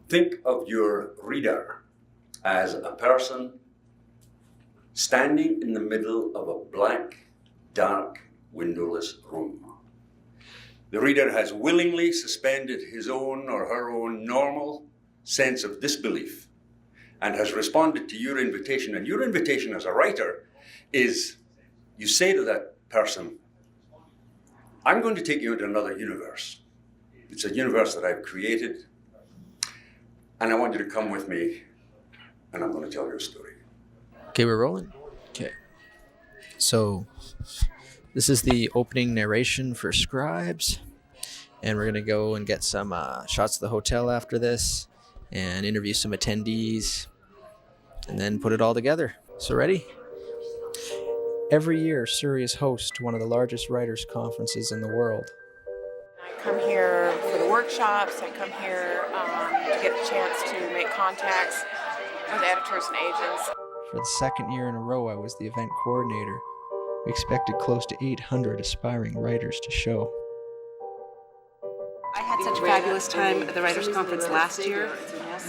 Think of your reader as a person standing in the middle of a black, dark, windowless room. The reader has willingly suspended his own or her own normal sense of disbelief and has responded to your invitation. And your invitation as a writer is, you say to that person, I'm going to take you into another universe. It's a universe that I've created, and I want you to come with me, and I'm going to tell you a story. Okay, we're rolling? Okay. So, this is the opening narration for Scribes, and we're going to go and get some shots of the hotel after this, and interview some attendees, and then put it all together. So ready? Every year, Surrey is host to one of the largest writers' conferences in the world. I come here for the workshops. I come here to get a chance to make contacts with editors and agents. For the second year in a row, I was the event coordinator. We expected close to 800 aspiring writers to show. I had such a fabulous time at the Writers' Conference last year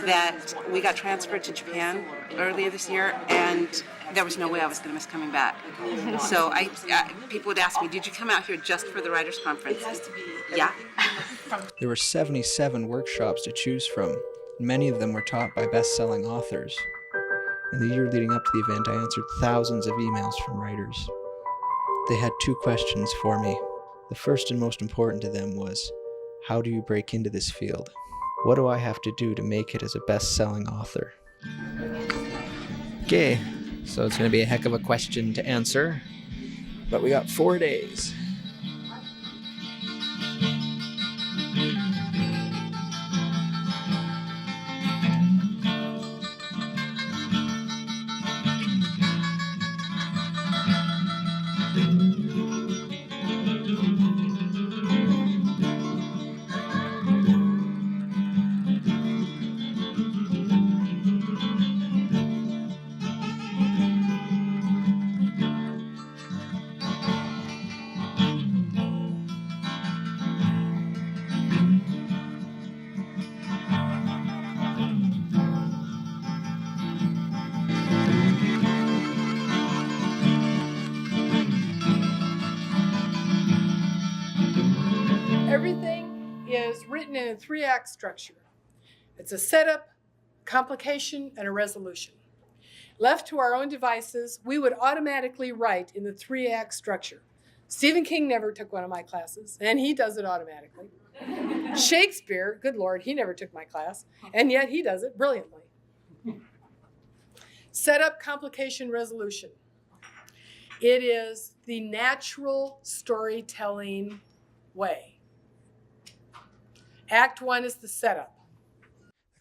that we got transferred to Japan earlier this year, and there was no way I was going to miss coming back. So people would ask me, did you come out here just for the Writers' Conference? Yeah. There were 77 workshops to choose from. Many of them were taught by best-selling authors. In the year leading up to the event, I answered thousands of emails from writers. They had 2 questions for me. The first and most important to them was, how do you break into this field? What do I have to do to make it as a best-selling author? Okay, so it's going to be a heck of a question to answer, but we got 4 days. Everything is written in a 3-act structure. It's a setup, complication, and a resolution. Left to our own devices, we would automatically write in the 3-act structure. Stephen King never took one of my classes, and he does it automatically. Shakespeare, good Lord, he never took my class, and yet he does it brilliantly. Setup, complication, resolution. It is the natural storytelling way. Act 1 is the setup.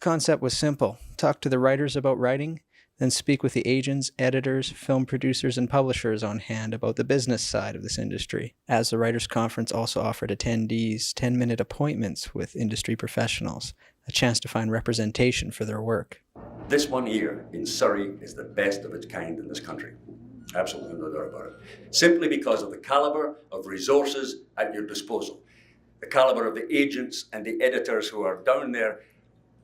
The concept was simple. Talk to the writers about writing, then speak with the agents, editors, film producers, and publishers on hand about the business side of this industry. As the Writers' Conference also offered attendees 10-minute appointments with industry professionals, a chance to find representation for their work. This one here in Surrey is the best of its kind in this country. Absolutely no doubt about it. Simply because of the caliber of resources at your disposal. The caliber of the agents and the editors who are down there,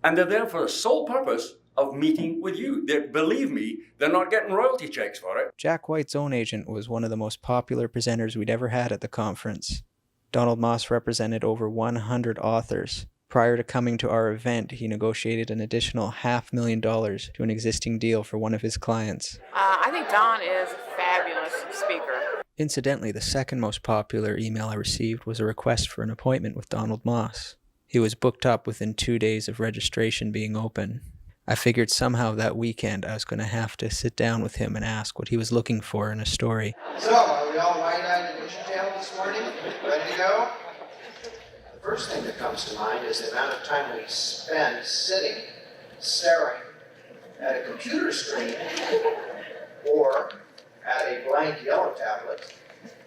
and they're there for the sole purpose of meeting with you. Believe me, they're not getting royalty checks for it. Jack Whyte's own agent was one of the most popular presenters we'd ever had at the conference. Donald Moss represented over 100 authors. Prior to coming to our event, he negotiated an additional $500,000 to an existing deal for one of his clients. I think Don is a fabulous speaker. Incidentally, the second most popular email I received was a request for an appointment with Donald Moss. He was booked up within 2 days of registration being open. I figured somehow that weekend I was going to have to sit down with him and ask what he was looking for in a story. So, are we all wide-eyed and vision-tailed this morning? Ready to go? The first thing that comes to mind is the amount of time we spend sitting, staring at a computer screen or at a blank yellow tablet,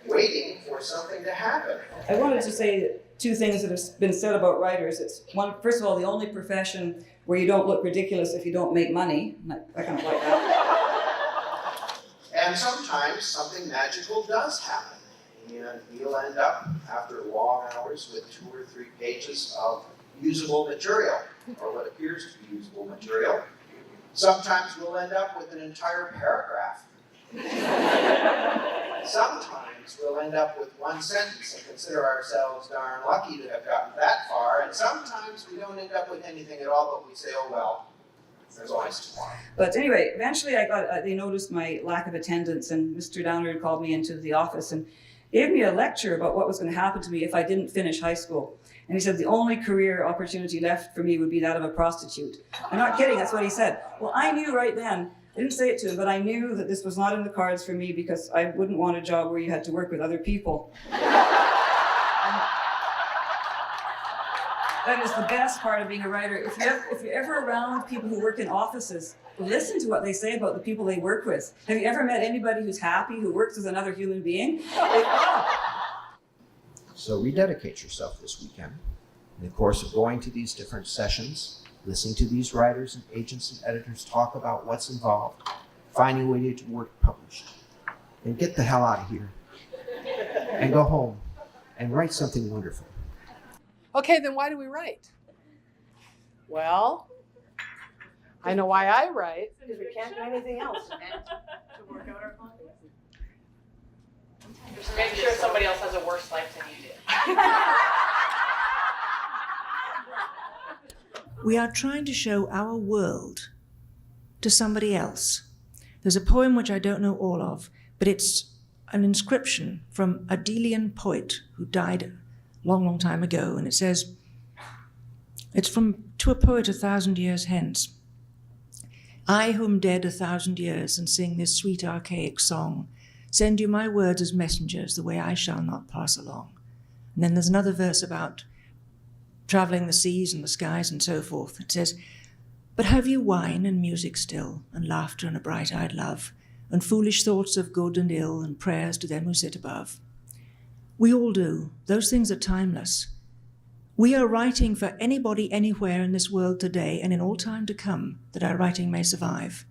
waiting for something to happen. I wanted to say 2 things that have been said about writers. It's one, first of all, the only profession where you don't look ridiculous if you don't make money. I kind of like that. And sometimes something magical does happen. And you'll end up, after long hours, with 2 or 3 pages of usable material, or what appears to be usable material. Sometimes we'll end up with an entire paragraph. Sometimes we'll end up with one sentence and consider ourselves darn lucky to have gotten that far, and sometimes we don't end up with anything at all, but we say, oh well, there's always tomorrow. But anyway, eventually they noticed my lack of attendance, and Mr. Downer called me into the office and gave me a lecture about what was going to happen to me if I didn't finish high school. And he said the only career opportunity left for me would be that of a prostitute. I'm not kidding, that's what he said. Well, I knew right then, I didn't say it to him, but I knew that this was not in the cards for me because I wouldn't want a job where you had to work with other people. That is the best part of being a writer. If you're ever around people who work in offices, listen to what they say about the people they work with. Have you ever met anybody who's happy, who works with another human being? So rededicate yourself this weekend. In the course of going to these different sessions, listening to these writers and agents and editors talk about what's involved, finding a way to get your work published, and get the hell out of here and go home and write something wonderful. Okay, then why do we write? Well, I know why I write. Because we can't do anything else. Just make sure somebody else has a worse life than you do. We are trying to show our world to somebody else. There's a poem which I don't know all of, but it's an inscription from a Delian poet who died a long, long time ago, and it says, it's from to a poet 1,000 years hence. I, whom dead 1,000 years, and sing this sweet archaic song, send you my words as messengers, the way I shall not pass along. And then there's another verse about traveling the seas and the skies and so forth. It says, but have you wine and music still, and laughter and a bright-eyed love, and foolish thoughts of good and ill, and prayers to them who sit above? We all do. Those things are timeless. We are writing for anybody anywhere in this world today and in all time to come that our writing may survive.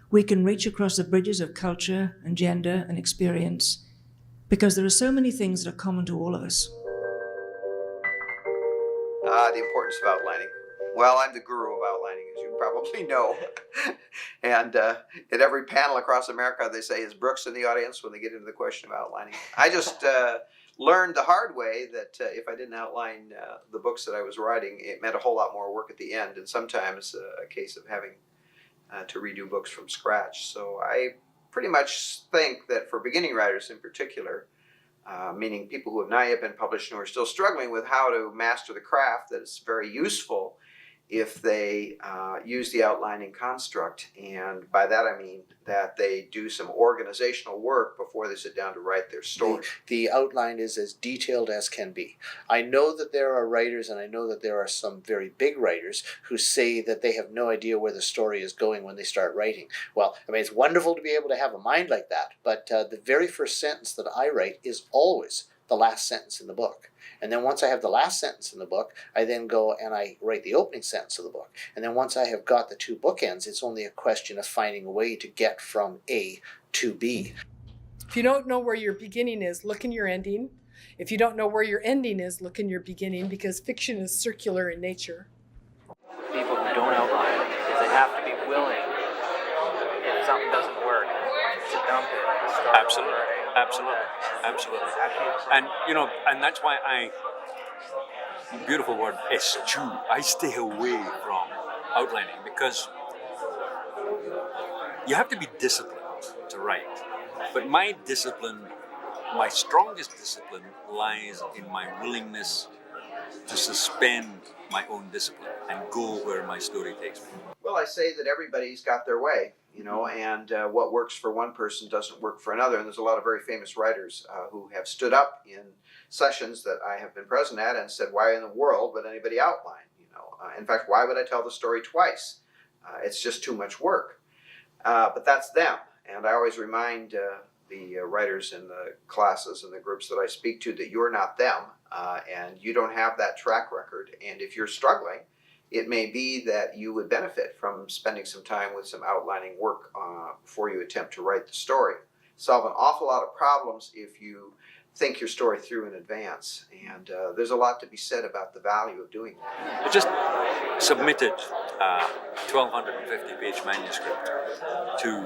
We can reach across the bridges of culture and gender and experience because there are so many things that are common to all of us. The importance of outlining. Well, I'm the guru of outlining, as you probably know. And at every panel across America, they say, is Brooks in the audience when they get into the question of outlining? I just learned the hard way that if I didn't outline the books that I was writing, it meant a whole lot more work at the end, and sometimes a case of having to redo books from scratch. So I pretty much think that for beginning writers in particular, meaning people who have not yet been published and who are still struggling with how to master the craft, that it's very useful if they use the outlining construct. And by that I mean that they do some organizational work before they sit down to write their story. The outline is as detailed as can be. I know that there are writers, and I know that there are some very big writers who say that they have no idea where the story is going when they start writing. Well, I mean, it's wonderful to be able to have a mind like that, but the very first sentence that I write is always the last sentence in the book. And then once I have the last sentence in the book, I then go and I write the opening sentence of the book. And then once I have got the two bookends, it's only a question of finding a way to get from A to B. If you don't know where your beginning is, look in your ending. If you don't know where your ending is, look in your beginning, because fiction is circular in nature. People who don't outline is they have to be willing, if something doesn't work, to dump it and start Absolutely. over. Absolutely. And, you know, and that's why beautiful word, eschew. I stay away from outlining because you have to be disciplined to write. But my strongest discipline lies in my willingness to suspend my own discipline and go where my story takes me. Well, I say that everybody's got their way, you know, and what works for one person doesn't work for another. And there's a lot of very famous writers who have stood up in sessions that I have been present at and said, why in the world would anybody outline? You know, in fact, why would I tell the story twice? It's just too much work. But that's them. And I always remind the writers in the classes and the groups that I speak to that you're not them, and you don't have that track record. And if you're struggling, it may be that you would benefit from spending some time with some outlining work before you attempt to write the story. Solve an awful lot of problems if you think your story through in advance. And there's a lot to be said about the value of doing that. I just submitted a 1,250-page manuscript to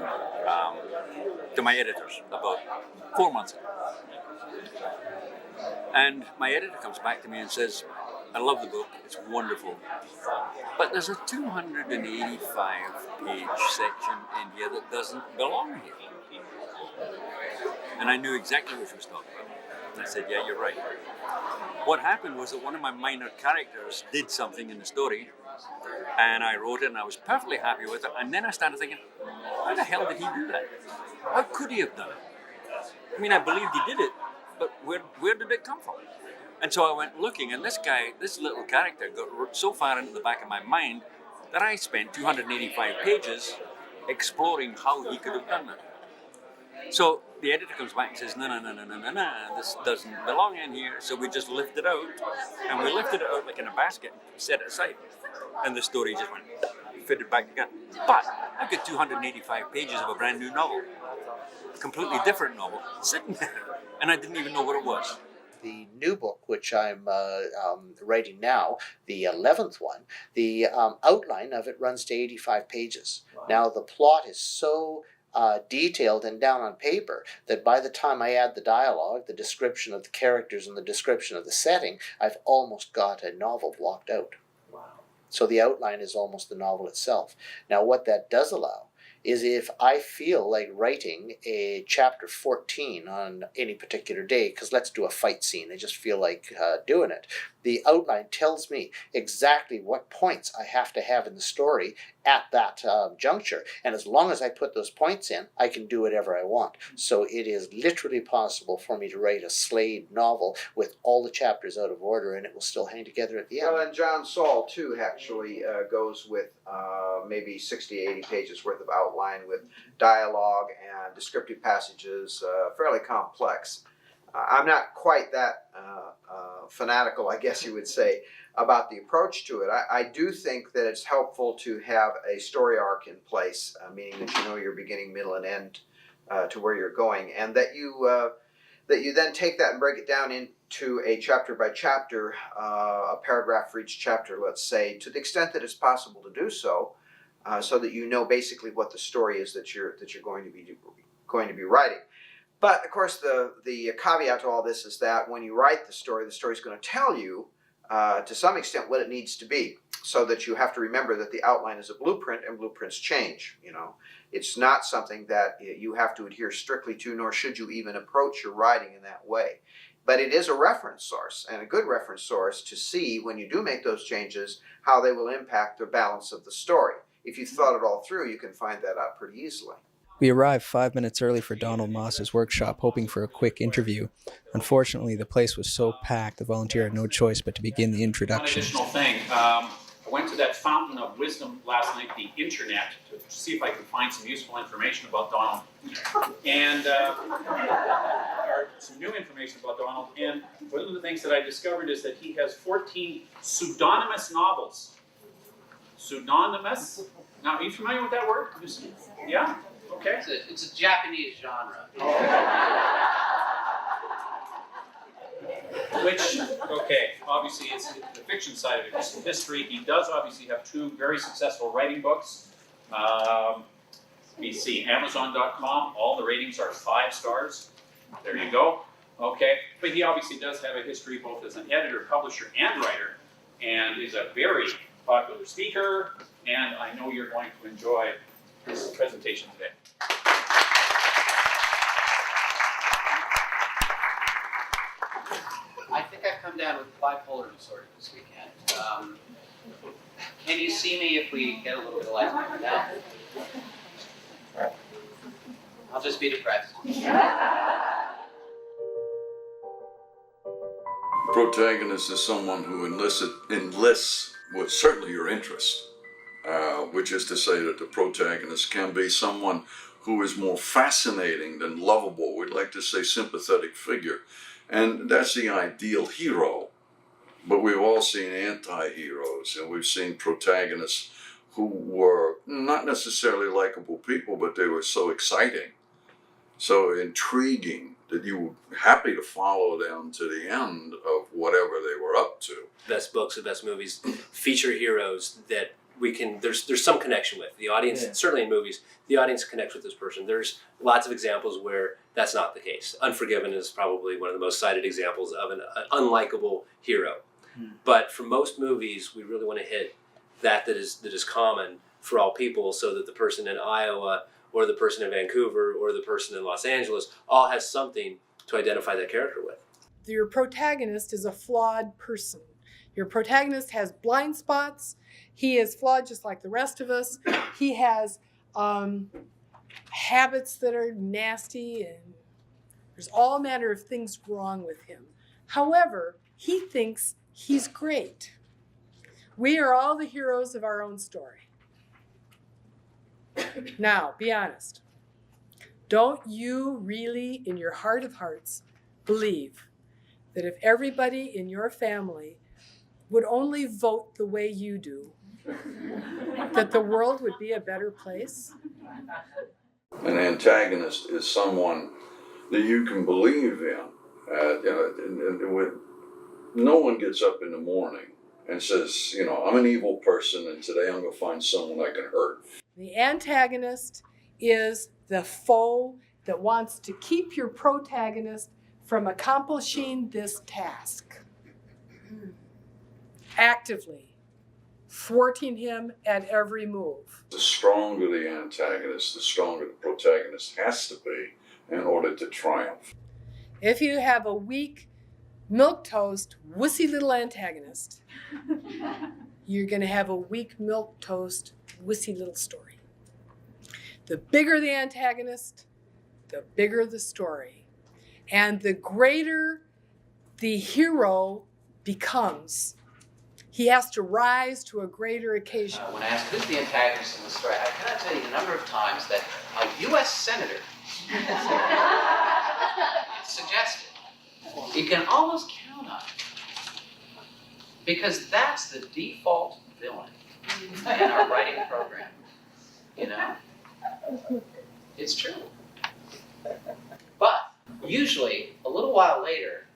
my editors about 4 months ago. And my editor comes back to me and says, I love the book, it's wonderful, but there's a 285-page section in here that doesn't belong here. And I knew exactly what she was talking about. And I said, yeah, you're right. What happened was that one of my minor characters did something in the story, and I wrote it, and I was perfectly happy with it. And then I started thinking, how the hell did he do that? How could he have done it? I mean, I believed he did it, but where did it come from? And so I went looking, and this little character got so far into the back of my mind that I spent 285 pages exploring how he could have done it. So the editor comes back and says, no, this doesn't belong in here. So we just lift it out, and we lifted it out like in a basket and set it aside. And the story just went, fitted back again. But I've got 285 pages of a brand new novel, a completely different novel, sitting there, and I didn't even know what it was. The new book, which I'm writing now, the 11th one, the outline of it runs to 85 pages. Wow. Now, the plot is so detailed and down on paper that by the time I add the dialogue, the description of the characters, and the description of the setting, I've almost got a novel blocked out. Wow. So the outline is almost the novel itself. Now, what that does allow is if I feel like writing a chapter 14 on any particular day, because let's do a fight scene, I just feel like doing it, the outline tells me exactly what points I have to have in the story at that juncture. And as long as I put those points in, I can do whatever I want. So it is literally possible for me to write a Slade novel with all the chapters out of order, and it will still hang together at the end. Well, and John Saul, too, actually goes with maybe 60, 80 pages worth of outline with dialogue and descriptive passages, fairly complex. I'm not quite that fanatical, I guess you would say, about the approach to it. I do think that it's helpful to have a story arc in place, meaning that you know your beginning, middle, and end to where you're going, and that you then take that and break it down into a chapter by chapter, a paragraph for each chapter, let's say, to the extent that it's possible to do so, so that you know basically what the story is that you're going to be writing. But of course, the caveat to all this is that when you write the story is going to tell you to some extent what it needs to be, so that you have to remember that the outline is a blueprint, and blueprints change. You know, it's not something that you have to adhere strictly to, nor should you even approach your writing in that way. But it is a reference source, and a good reference source, to see when you do make those changes how they will impact the balance of the story. If you've thought it all through, you can find that out pretty easily. We arrived 5 minutes early for Donald Moss's workshop, hoping for a quick interview. Unfortunately, the place was so packed, the volunteer had no choice but to begin the introduction. One additional thing, I went to that fountain of wisdom last night, the internet, to see if I could find some useful information about Donald. And or some new information about Donald. And one of the things that I discovered is that he has 14 pseudonymous novels. Pseudonymous? Now, are you familiar with that word? Yeah? Okay. It's a Japanese genre. Which, okay, obviously it's the fiction side of it, it's history. He does obviously have 2 very successful writing books. We see Amazon.com, all the ratings are 5 stars. There you go. Okay, but he obviously does have a history both as an editor, publisher, and writer, and is a very popular speaker, and I know you're going to enjoy his presentation today. I think I've come down with bipolar disorder this weekend. Can you see me if we get a little bit of light now? I'll just be depressed. Protagonist is someone who enlists well, certainly your interest, which is to say that the protagonist can be someone who is more fascinating than lovable. We'd like to say sympathetic figure. And that's the ideal hero. But we've all seen anti-heroes, and we've seen protagonists who were not necessarily likable people, but they were so exciting, so intriguing, that you were happy to follow them to the end of whatever they were up to. Best books, the best movies feature heroes that we can, there's some connection with. The audience, certainly in movies, the audience connects with this person. There's lots of examples where that's not the case. Unforgiven is probably one of the most cited examples of an unlikable hero. But for most movies, we really want to hit that is common for all people, so that the person in Iowa or the person in Vancouver or the person in Los Angeles all has something to identify that character with. Your protagonist is a flawed person. Your protagonist has blind spots. He is flawed just like the rest of us. He has habits that are nasty, and there's all manner of things wrong with him. However, he thinks he's great. We are all the heroes of our own story. Now, be honest. Don't you really, in your heart of hearts, believe that if everybody in your family would only vote the way you do, that the world would be a better place? An antagonist is someone that you can believe in. No one gets up in the morning and says, I'm an evil person and today I'm going to find someone I can hurt. The antagonist is the foe that wants to keep your protagonist from accomplishing this task. Actively thwarting him at every move. The stronger the antagonist, the stronger the protagonist has to be in order to triumph. If you have a weak, milquetoast, wussy little antagonist, you're going to have a weak, milquetoast, wussy little story. The bigger the antagonist, the bigger the story. And the greater the hero becomes, he has to rise to a greater occasion. When asked who's the antagonist in the story, I cannot tell you the number of times that a U.S. senator suggested. You can almost count on it. Because that's the default villain in our writing program. It's true. But usually, a little while later,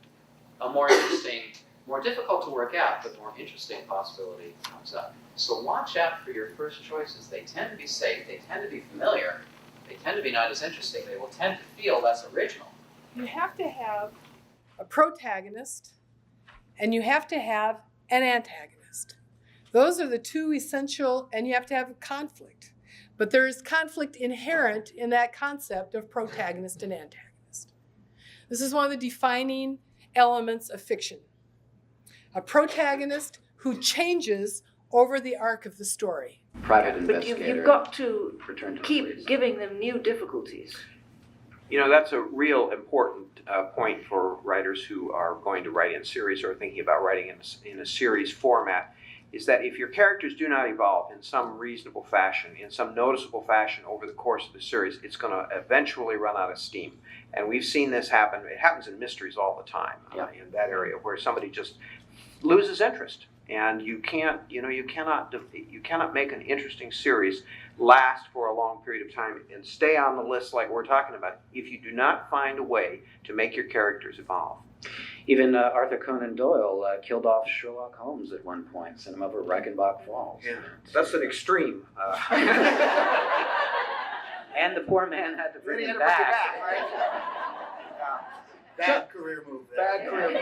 a more interesting, more difficult to work out, but more interesting possibility comes up. So watch out for your first choices. They tend to be safe, they tend to be familiar, they tend to be not as interesting, they will tend to feel less original. You have to have a protagonist and you have to have an antagonist. Those are the two essential, and you have to have conflict. But there is conflict inherent in that concept of protagonist and antagonist. This is one of the defining elements of fiction. A protagonist who changes over the arc of the story. Private investigator. But you've got to keep giving them new difficulties. That's a real important point for writers who are going to write in series or thinking about writing in a series format, is that if your characters do not evolve in some reasonable fashion, in some noticeable fashion over the course of the series, it's going to eventually run out of steam. And we've seen this happen. It happens in mysteries all the time in that area, where somebody just loses interest. And you cannot make an interesting series last for a long period of time and stay on the list like we're talking about if you do not find a way to make your characters evolve. Even Arthur Conan Doyle killed off Sherlock Holmes at one point, sent him over Reichenbach Falls. Yeah, that's an extreme. And the poor man had to bring him back. Bad career move there. Bad career move.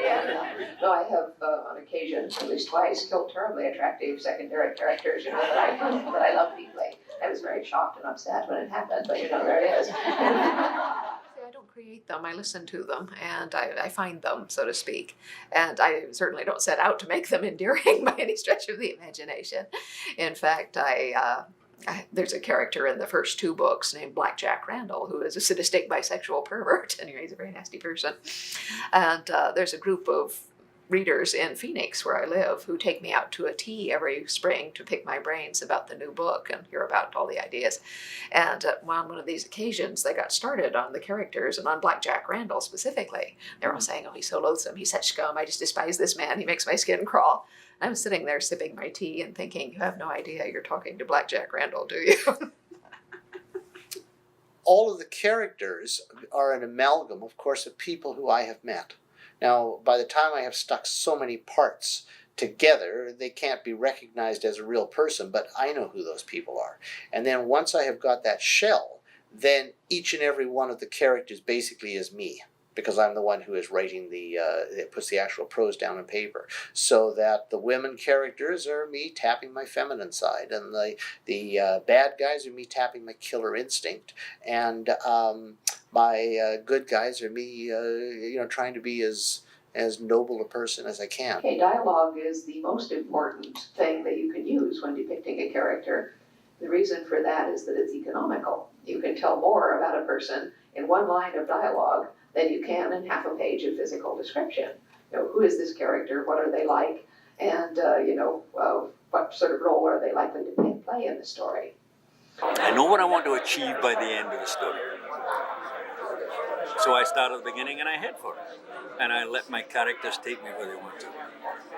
No, I have, on occasion, at least twice, killed terribly attractive secondary characters, that I love deeply. I was very shocked and upset when it happened, but there it is. I don't create them, I listen to them, and I find them, so to speak. And I certainly don't set out to make them endearing by any stretch of the imagination. In fact, there's a character in the first two books named Blackjack Randall, who is a sadistic bisexual pervert. Anyway, he's a very nasty person. And there's a group of readers in Phoenix, where I live, who take me out to a tea every spring to pick my brains about the new book and hear about all the ideas. And on one of these occasions, they got started on the characters and on Blackjack Randall specifically. They were all saying, oh, he's so loathsome, he's such scum, I just despise this man, he makes my skin crawl. I'm sitting there sipping my tea and thinking, you have no idea you're talking to Blackjack Randall, do you? all of the characters are an amalgam, of course, of people who I have met. Now, by the time I have stuck so many parts together, they can't be recognized as a real person, but I know who those people are. And then once I have got that shell, then each and every one of the characters basically is me, because I'm the one who is writing it puts the actual prose down on paper. So that the women characters are me tapping my feminine side, and the bad guys are me tapping my killer instinct, and my good guys are me, trying to be as noble a person as I can. Okay, dialogue is the most important thing that you can use when depicting a character. The reason for that is that it's economical. You can tell more about a person in one line of dialogue than you can in half a page of physical description. Who is this character? What are they like? And what sort of role are they likely to play in the story? I know what I want to achieve by the end of the story. So I start at the beginning and I head for it. And I let my characters take me where they want to.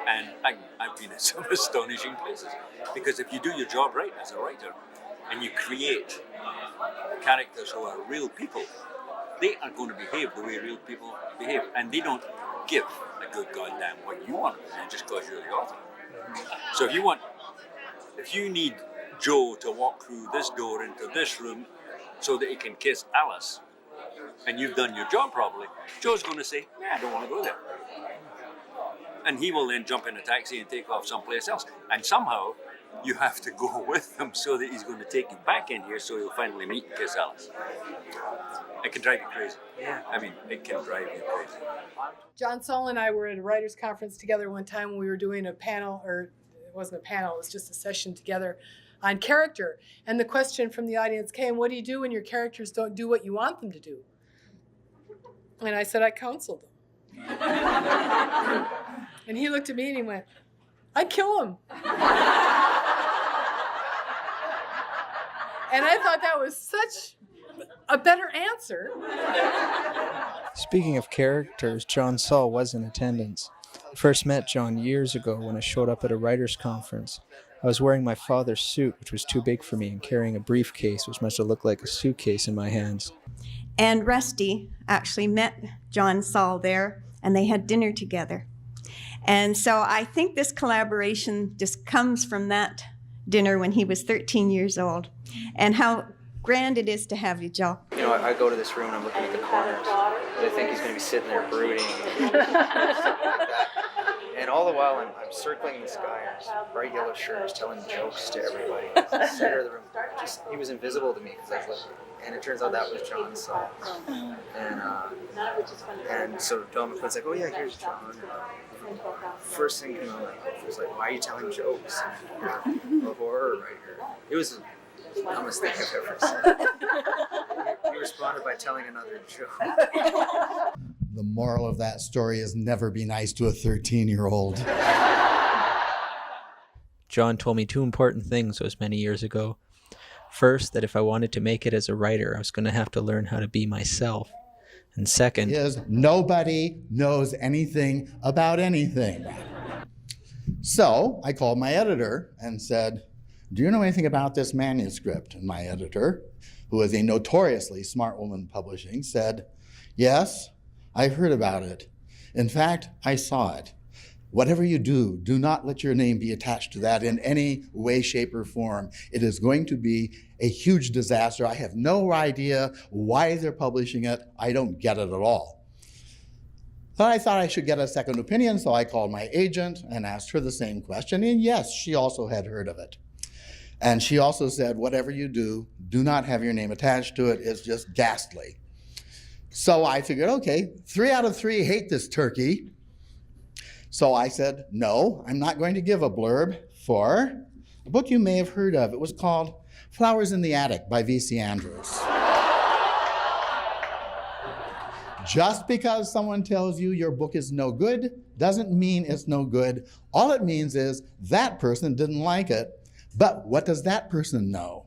And I've been in some astonishing places. Because if you do your job right as a writer, and you create characters who are real people, they are going to behave the way real people behave. And they don't give a good goddamn what you want to do just because you're the author. So if you need Joe to walk through this door into this room so that he can kiss Alice, and you've done your job properly, Joe's going to say, I don't want to go there. And he will then jump in a taxi and take off someplace else. And somehow, you have to go with him so that he's going to take you back in here so you'll finally meet and kiss Alice. It can drive you crazy. Yeah. I mean, it can drive you crazy. John Saul and I were at a writers' conference together one time when we were doing a panel, or it wasn't a panel, it was just a session together on character. And the question from the audience came, what do you do when your characters don't do what you want them to do? And I said, I counsel them. And he looked at me and he went, I kill them. And I thought that was such a better answer. Speaking of characters, John Saul was in attendance. I first met John years ago when I showed up at a writers' conference. I was wearing my father's suit, which was too big for me, and carrying a briefcase, which must have looked like a suitcase in my hands. And Rusty actually met John Saul there, and they had dinner together. And so I think this collaboration just comes from that dinner when he was 13 years old. And how grand it is to have you, Joe. I go to this room and I'm looking at the corners. And I think he's going to be sitting there brooding. Something like that. And all the while, I'm circling this guy in his bright yellow shirt, just telling jokes to everybody. He's in the center of the room. He was invisible to me because I was looking. And it turns out that was John Saul. And so Don McQuinn's like, oh yeah, here's John. First thing came out of my mouth was like, why are you telling jokes? You're a horror writer. It was the dumbest thing I've ever said. He responded by telling another joke. The moral of that story is never be nice to a 13-year-old. John told me two important things those many years ago. First, that if I wanted to make it as a writer, I was going to have to learn how to be myself. And second, is nobody knows anything about anything. So I called my editor and said, do you know anything about this manuscript? And my editor, who is a notoriously smart woman publishing, said, yes, I heard about it. In fact, I saw it. Whatever you do, do not let your name be attached to that in any way, shape, or form. It is going to be a huge disaster. I have no idea why they're publishing it. I don't get it at all. But I thought I should get a second opinion, so I called my agent and asked her the same question, and yes, she also had heard of it. And she also said, whatever you do, do not have your name attached to it. It's just ghastly. So I figured, okay, 3 out of 3 hate this turkey. So I said, no, I'm not going to give a blurb for a book you may have heard of. It was called Flowers in the Attic by V.C. Andrews. Just because someone tells you your book is no good doesn't mean it's no good. All it means is that person didn't like it. But what does that person know?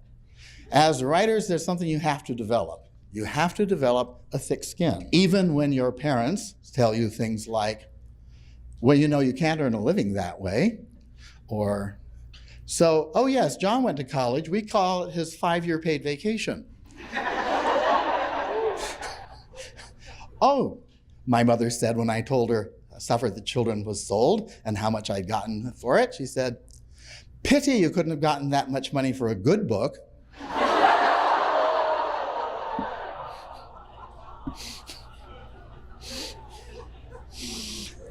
As writers, there's something you have to develop. You have to develop a thick skin. Even when your parents tell you things like, well, you can't earn a living that way. Or, so, oh yes, John went to college. We call it his 5-year paid vacation. Oh, my mother said when I told her Suffer the Children was sold and how much I'd gotten for it, she said, pity you couldn't have gotten that much money for a good book.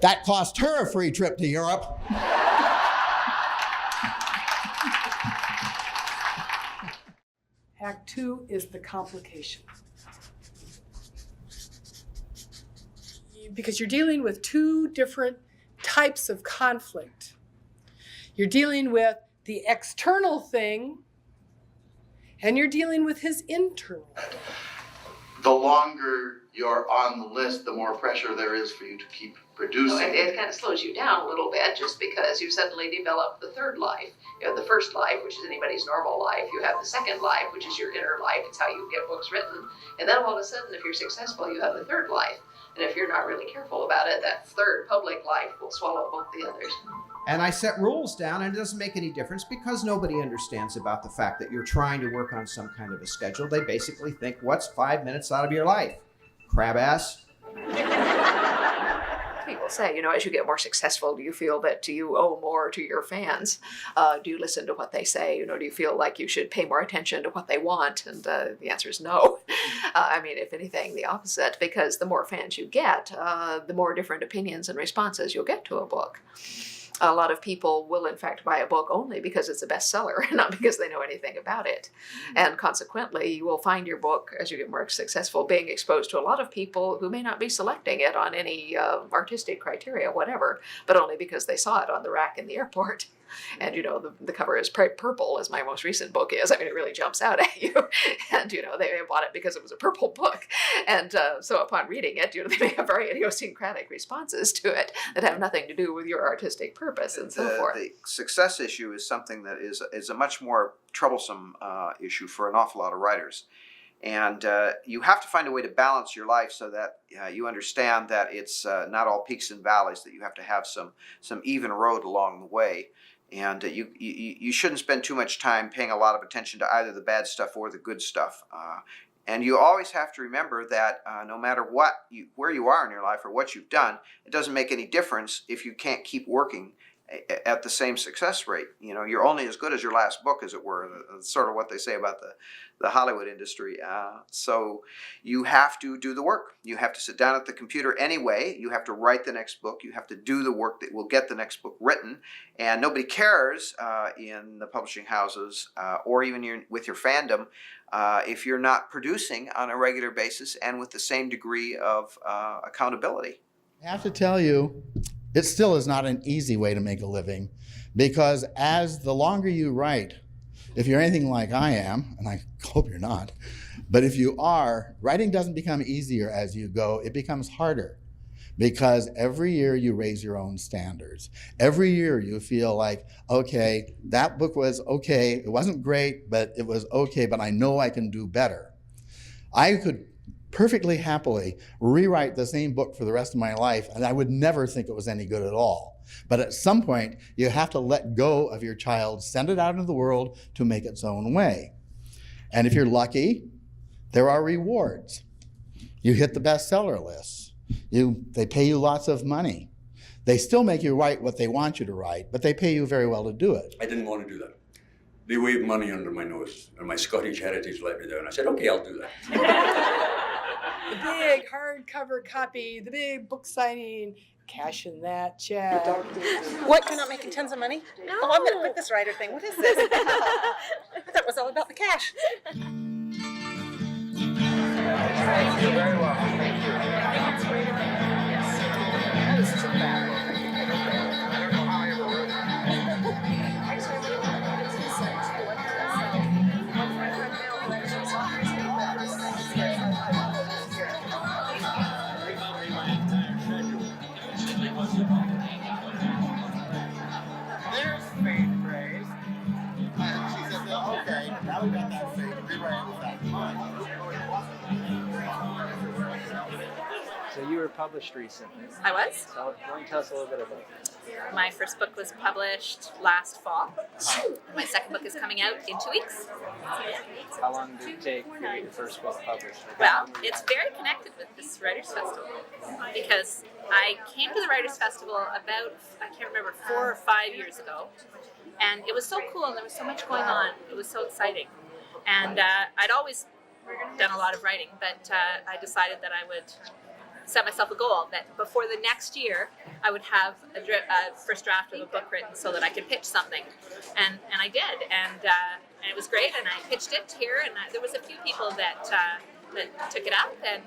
That cost her a free trip to Europe. Act 2 is the complication. Because you're dealing with two different types of conflict. You're dealing with the external thing, and you're dealing with his internal thing. The longer you're on the list, the more pressure there is for you to keep producing. So it kind of slows you down a little bit just because you suddenly develop the third life. You have the first life, which is anybody's normal life. You have the second life, which is your inner life. It's how you get books written. And then all of a sudden, if you're successful, you have the third life. And if you're not really careful about it, that third public life will swallow both the others. And I set rules down, and it doesn't make any difference because nobody understands about the fact that you're trying to work on some kind of a schedule. They basically think, what's 5 minutes out of your life? Crab ass. People say, as you get more successful, do you feel that you owe more to your fans? Do you listen to what they say? Do you feel like you should pay more attention to what they want? And the answer is no. If anything, the opposite, because the more fans you get, the more different opinions and responses you'll get to a book. A lot of people will, in fact, buy a book only because it's a bestseller, not because they know anything about it. And consequently, you will find your book, as you get more successful, being exposed to a lot of people who may not be selecting it on any artistic criteria, whatever, but only because they saw it on the rack in the airport. And, the cover is purple, as my most recent book is. It really jumps out at you. And, they bought it because it was a purple book. And so upon reading it, they may have very idiosyncratic responses to it that have nothing to do with your artistic purpose and so forth. The success issue is something that is a much more troublesome issue for an awful lot of writers. And you have to find a way to balance your life so that you understand that it's not all peaks and valleys, that you have to have some even road along the way. And you shouldn't spend too much time paying a lot of attention to either the bad stuff or the good stuff. And you always have to remember that no matter where you are in your life or what you've done, it doesn't make any difference if you can't keep working at the same success rate. You're only as good as your last book, as it were. That's sort of what they say about the Hollywood industry. So you have to do the work. You have to sit down at the computer anyway. You have to write the next book. You have to do the work that will get the next book written. And nobody cares in the publishing houses or even with your fandom if you're not producing on a regular basis and with the same degree of accountability. I have to tell you, it still is not an easy way to make a living, because as the longer you write, if you're anything like I am, and I hope you're not, but if you are, writing doesn't become easier as you go, it becomes harder. Because every year you raise your own standards. Every year you feel like, okay, that book was okay, it wasn't great, but it was okay, but I know I can do better. I could perfectly happily rewrite the same book for the rest of my life, and I would never think it was any good at all. But at some point, you have to let go of your child, send it out into the world to make its own way. And if you're lucky, there are rewards. You hit the bestseller lists. They pay you lots of money. They still make you write what they want you to write, but they pay you very well to do it. I didn't want to do that. They waved money under my nose, and my Scottish heritage let me down. I said, okay, I'll do that. The big hardcover copy, the big book signing, cash in that check. What, you're not making tons of money? No. Oh, I'm going to quit this writer thing. What is this? I thought it was all about the cash. You're very welcome. Thank you. This is a bad book. I don't know how I ever wrote There's faith praise. She said, okay, now we got that faith. Rewrite it with that. So you were published recently. I was. So why don't you tell us a little bit about that? My first book was published last fall. My second book is coming out in 2 weeks. How long did it take to get your first book published? Well, it's very connected with this Writers' Festival because I came to the Writers' Festival about, I can't remember, 4 or 5 years ago. And it was so cool and there was so much going on. It was so exciting. And I'd always done a lot of writing, but I decided that I would set myself a goal that before the next year I would have a first draft of a book written so that I could pitch something, and I did, and it was great, and I pitched it here, and there was a few people that took it up, and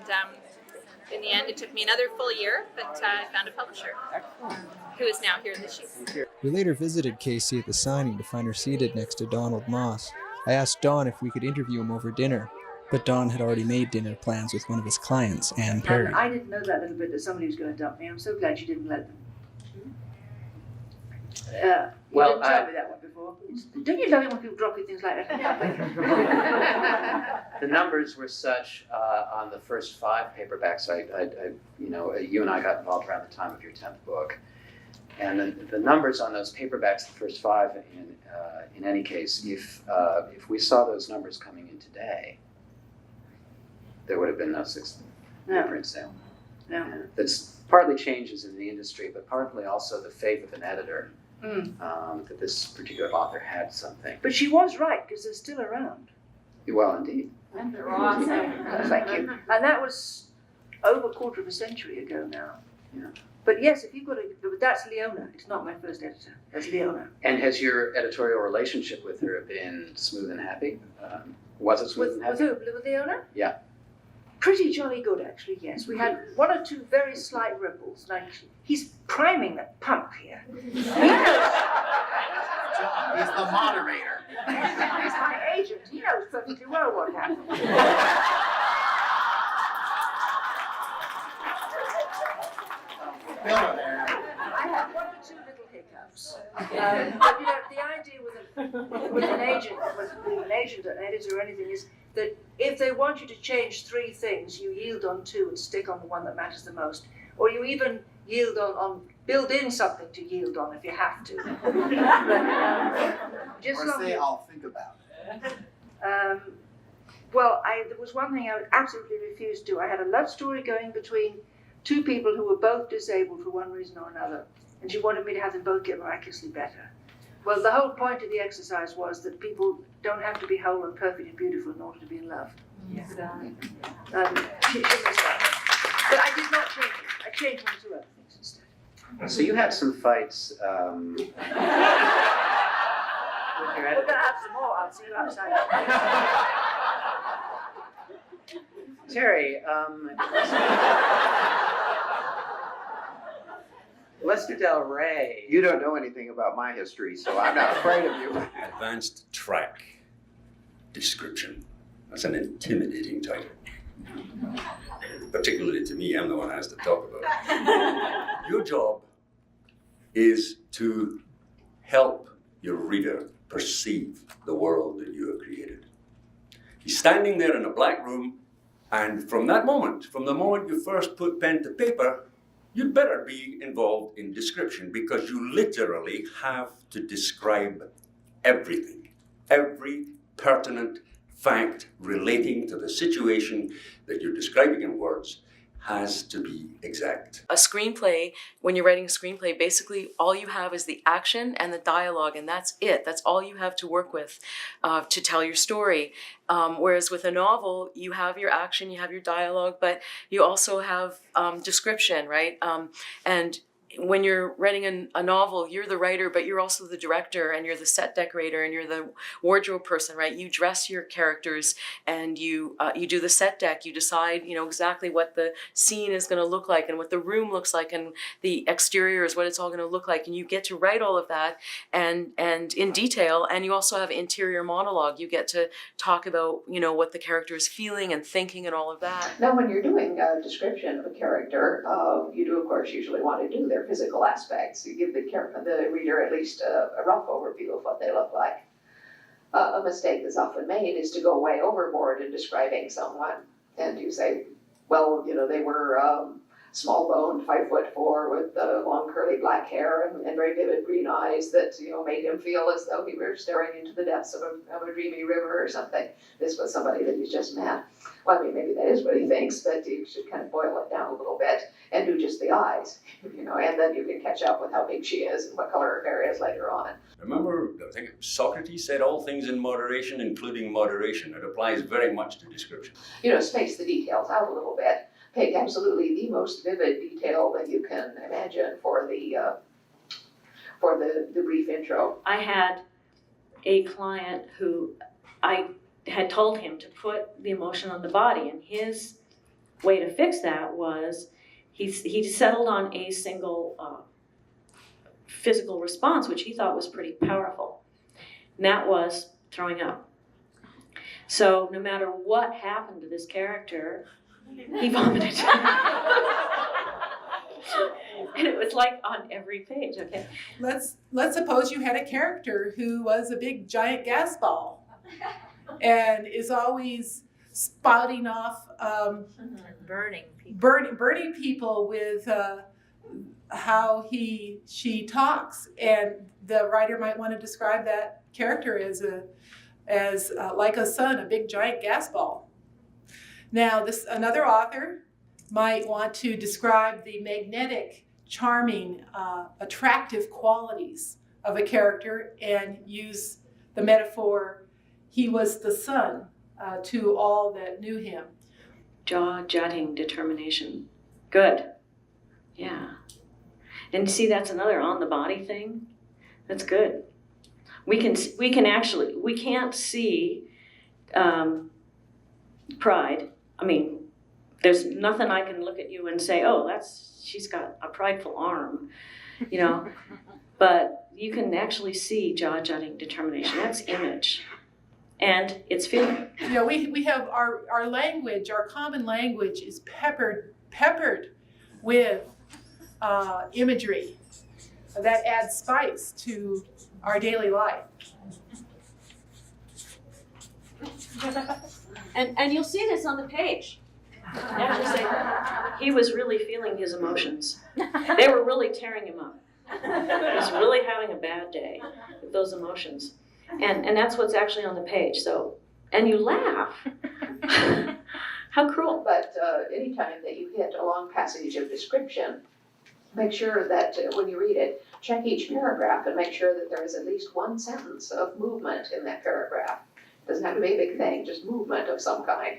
in the end it took me another full year, but I found a publisher who is now here this year. We later visited Casey at the signing to find her seated next to Donald Moss. I asked Don if we could interview him over dinner, but Don had already made dinner plans with one of his clients, Anne Perry. I didn't know that little bit, that somebody was going to dump me. I'm so glad you didn't let them. You didn't tell me that one before. Don't you love it when people drop you things like that? The numbers were such on the first 5 paperbacks. You and I got involved around the time of your 10th book, and the numbers on those paperbacks, the first 5, in any case, if we saw those numbers coming in today, there would have been no 6th print sale. No. That's partly changes in the industry, but partly also the faith of an editor that this particular author had something. But she was right, because they're still around. Well, indeed. And they're awesome. Thank you. And that was over a quarter of a century ago now. Yeah. But yes, if you've got that's Leona. It's not my first editor. That's Leona. And has your editorial relationship with her been smooth and happy? Was it smooth and happy? With Leona? Yeah. Pretty jolly good, actually, yes. We had 1 or 2 very slight ripples. Like, he's priming that pump here. He's the moderator. He's my agent. He knows perfectly well what happened. I had 1 or 2 little hiccups. But the idea with an agent, an editor or anything is that if they want you to change 3 things, you yield on 2 and stick on the one that matters the most. Or you even yield on build in something to yield on if you have to. Or say, I'll think about it. There was one thing I would absolutely refuse to do. I had a love story going between 2 people who were both disabled for one reason or another, and she wanted me to have them both get miraculously better. Well, the whole point of the exercise was that people don't have to be whole and perfect and beautiful in order to be in love. Yes. But I did not change it. I changed 1 or 2 other things instead. So you had some fights. With your We're going to have some more. I'll see you outside. Terry, Lester Del Rey. You don't know anything about my history, so I'm not afraid of you. Advanced track description. That's an intimidating title. Particularly to me, I'm the one who has to talk about it. Your job is to help your reader perceive the world that you have created. He's standing there in a black room, and from that moment, from the moment you first put pen to paper, you'd better be involved in description, because you literally have to describe everything, every pertinent fact relating to the situation that you're describing in words has to be exact. A screenplay, when you're writing a screenplay, basically all you have is the action and the dialogue, and that's it. That's all you have to work with to tell your story. Whereas with a novel, you have your action, you have your dialogue, but you also have description, right? And when you're writing a novel, you're the writer, but you're also the director, and you're the set decorator, and you're the wardrobe person, right? You dress your characters, and you do the set deck. You decide, exactly what the scene is going to look like, and what the room looks like, and the exterior is what it's all going to look like. And you get to write all of that, and in detail. And you also have interior monologue. You get to talk about, what the character is feeling and thinking, and all of that. Now, when you're doing a description of a character, you do, of course, usually want to do their physical aspects. You give the reader at least a rough overview of what they look like. A mistake that's often made is to go way overboard in describing someone, and you say, well, they were small-boned, 5'4", with long curly black hair and very vivid green eyes that made him feel as though he were staring into the depths of a dreamy river or something. This was somebody that he's just met. Well, I mean, maybe that is what he thinks, but you should kind of boil it down a little bit and do just the eyes, and then you can catch up with how big she is and what color her hair is later on. Remember, I think Socrates said all things in moderation, including moderation. It applies very much to description. Space the details out a little bit. Pick absolutely the most vivid detail that you can imagine for the brief intro. I had a client who I had told him to put the emotion on the body, and his way to fix that was he settled on a single physical response, which he thought was pretty powerful, and that was throwing up. So no matter what happened to this character, he vomited. And it was like on every page. Okay. Let's suppose you had a character who was a big giant gas ball and is always spouting off burning people with how she talks, and the writer might want to describe that character as like a sun, a big giant gas ball. Now, another author might want to describe the magnetic, charming, attractive qualities of a character and use the metaphor, he was the sun to all that knew him. Jaw-jutting determination. Good. Yeah. And see, that's another on the body thing. That's good. We can't see pride. I mean, there's nothing I can look at you and say, oh, she's got a prideful arm, but you can actually see jaw-jutting determination. That's image. And it's feeling. We have our language, our common language is peppered with imagery that adds spice to our daily life. And you'll see this on the page. He was really feeling his emotions. They were really tearing him up. He was really having a bad day with those emotions. And that's what's actually on the page. So, and you laugh. How cruel. But anytime that you hit a long passage of description, make sure that when you read it, check each paragraph and make sure that there is at least one sentence of movement in that paragraph. It doesn't have to be a big thing, just movement of some kind.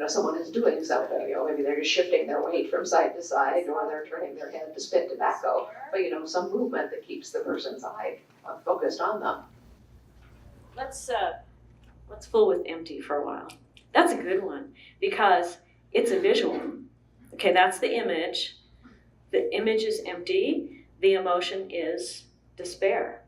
Someone is doing something, maybe they're just shifting their weight from side to side, or they're turning their head to spit tobacco, but some movement that keeps the person's eye focused on them. Let's fool with empty for a while. That's a good one because it's a visual. Okay, that's the image. The image is empty. The emotion is despair.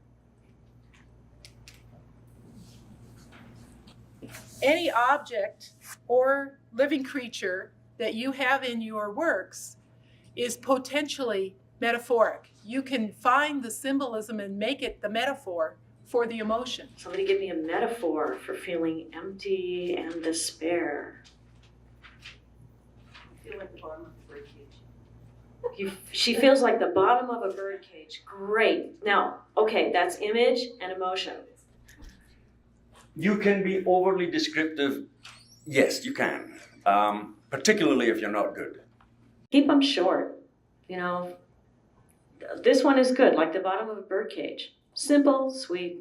Any object or living creature that you have in your works is potentially metaphoric. You can find the symbolism and make it the metaphor for the emotion. Somebody give me a metaphor for feeling empty and despair. I feel like the bottom of a birdcage. She feels like the bottom of a birdcage. Great. Now, okay, that's image and emotion. You can be overly descriptive. Yes, you can. Particularly if you're not good. Keep them short. This one is good, like the bottom of a birdcage. Simple, sweet.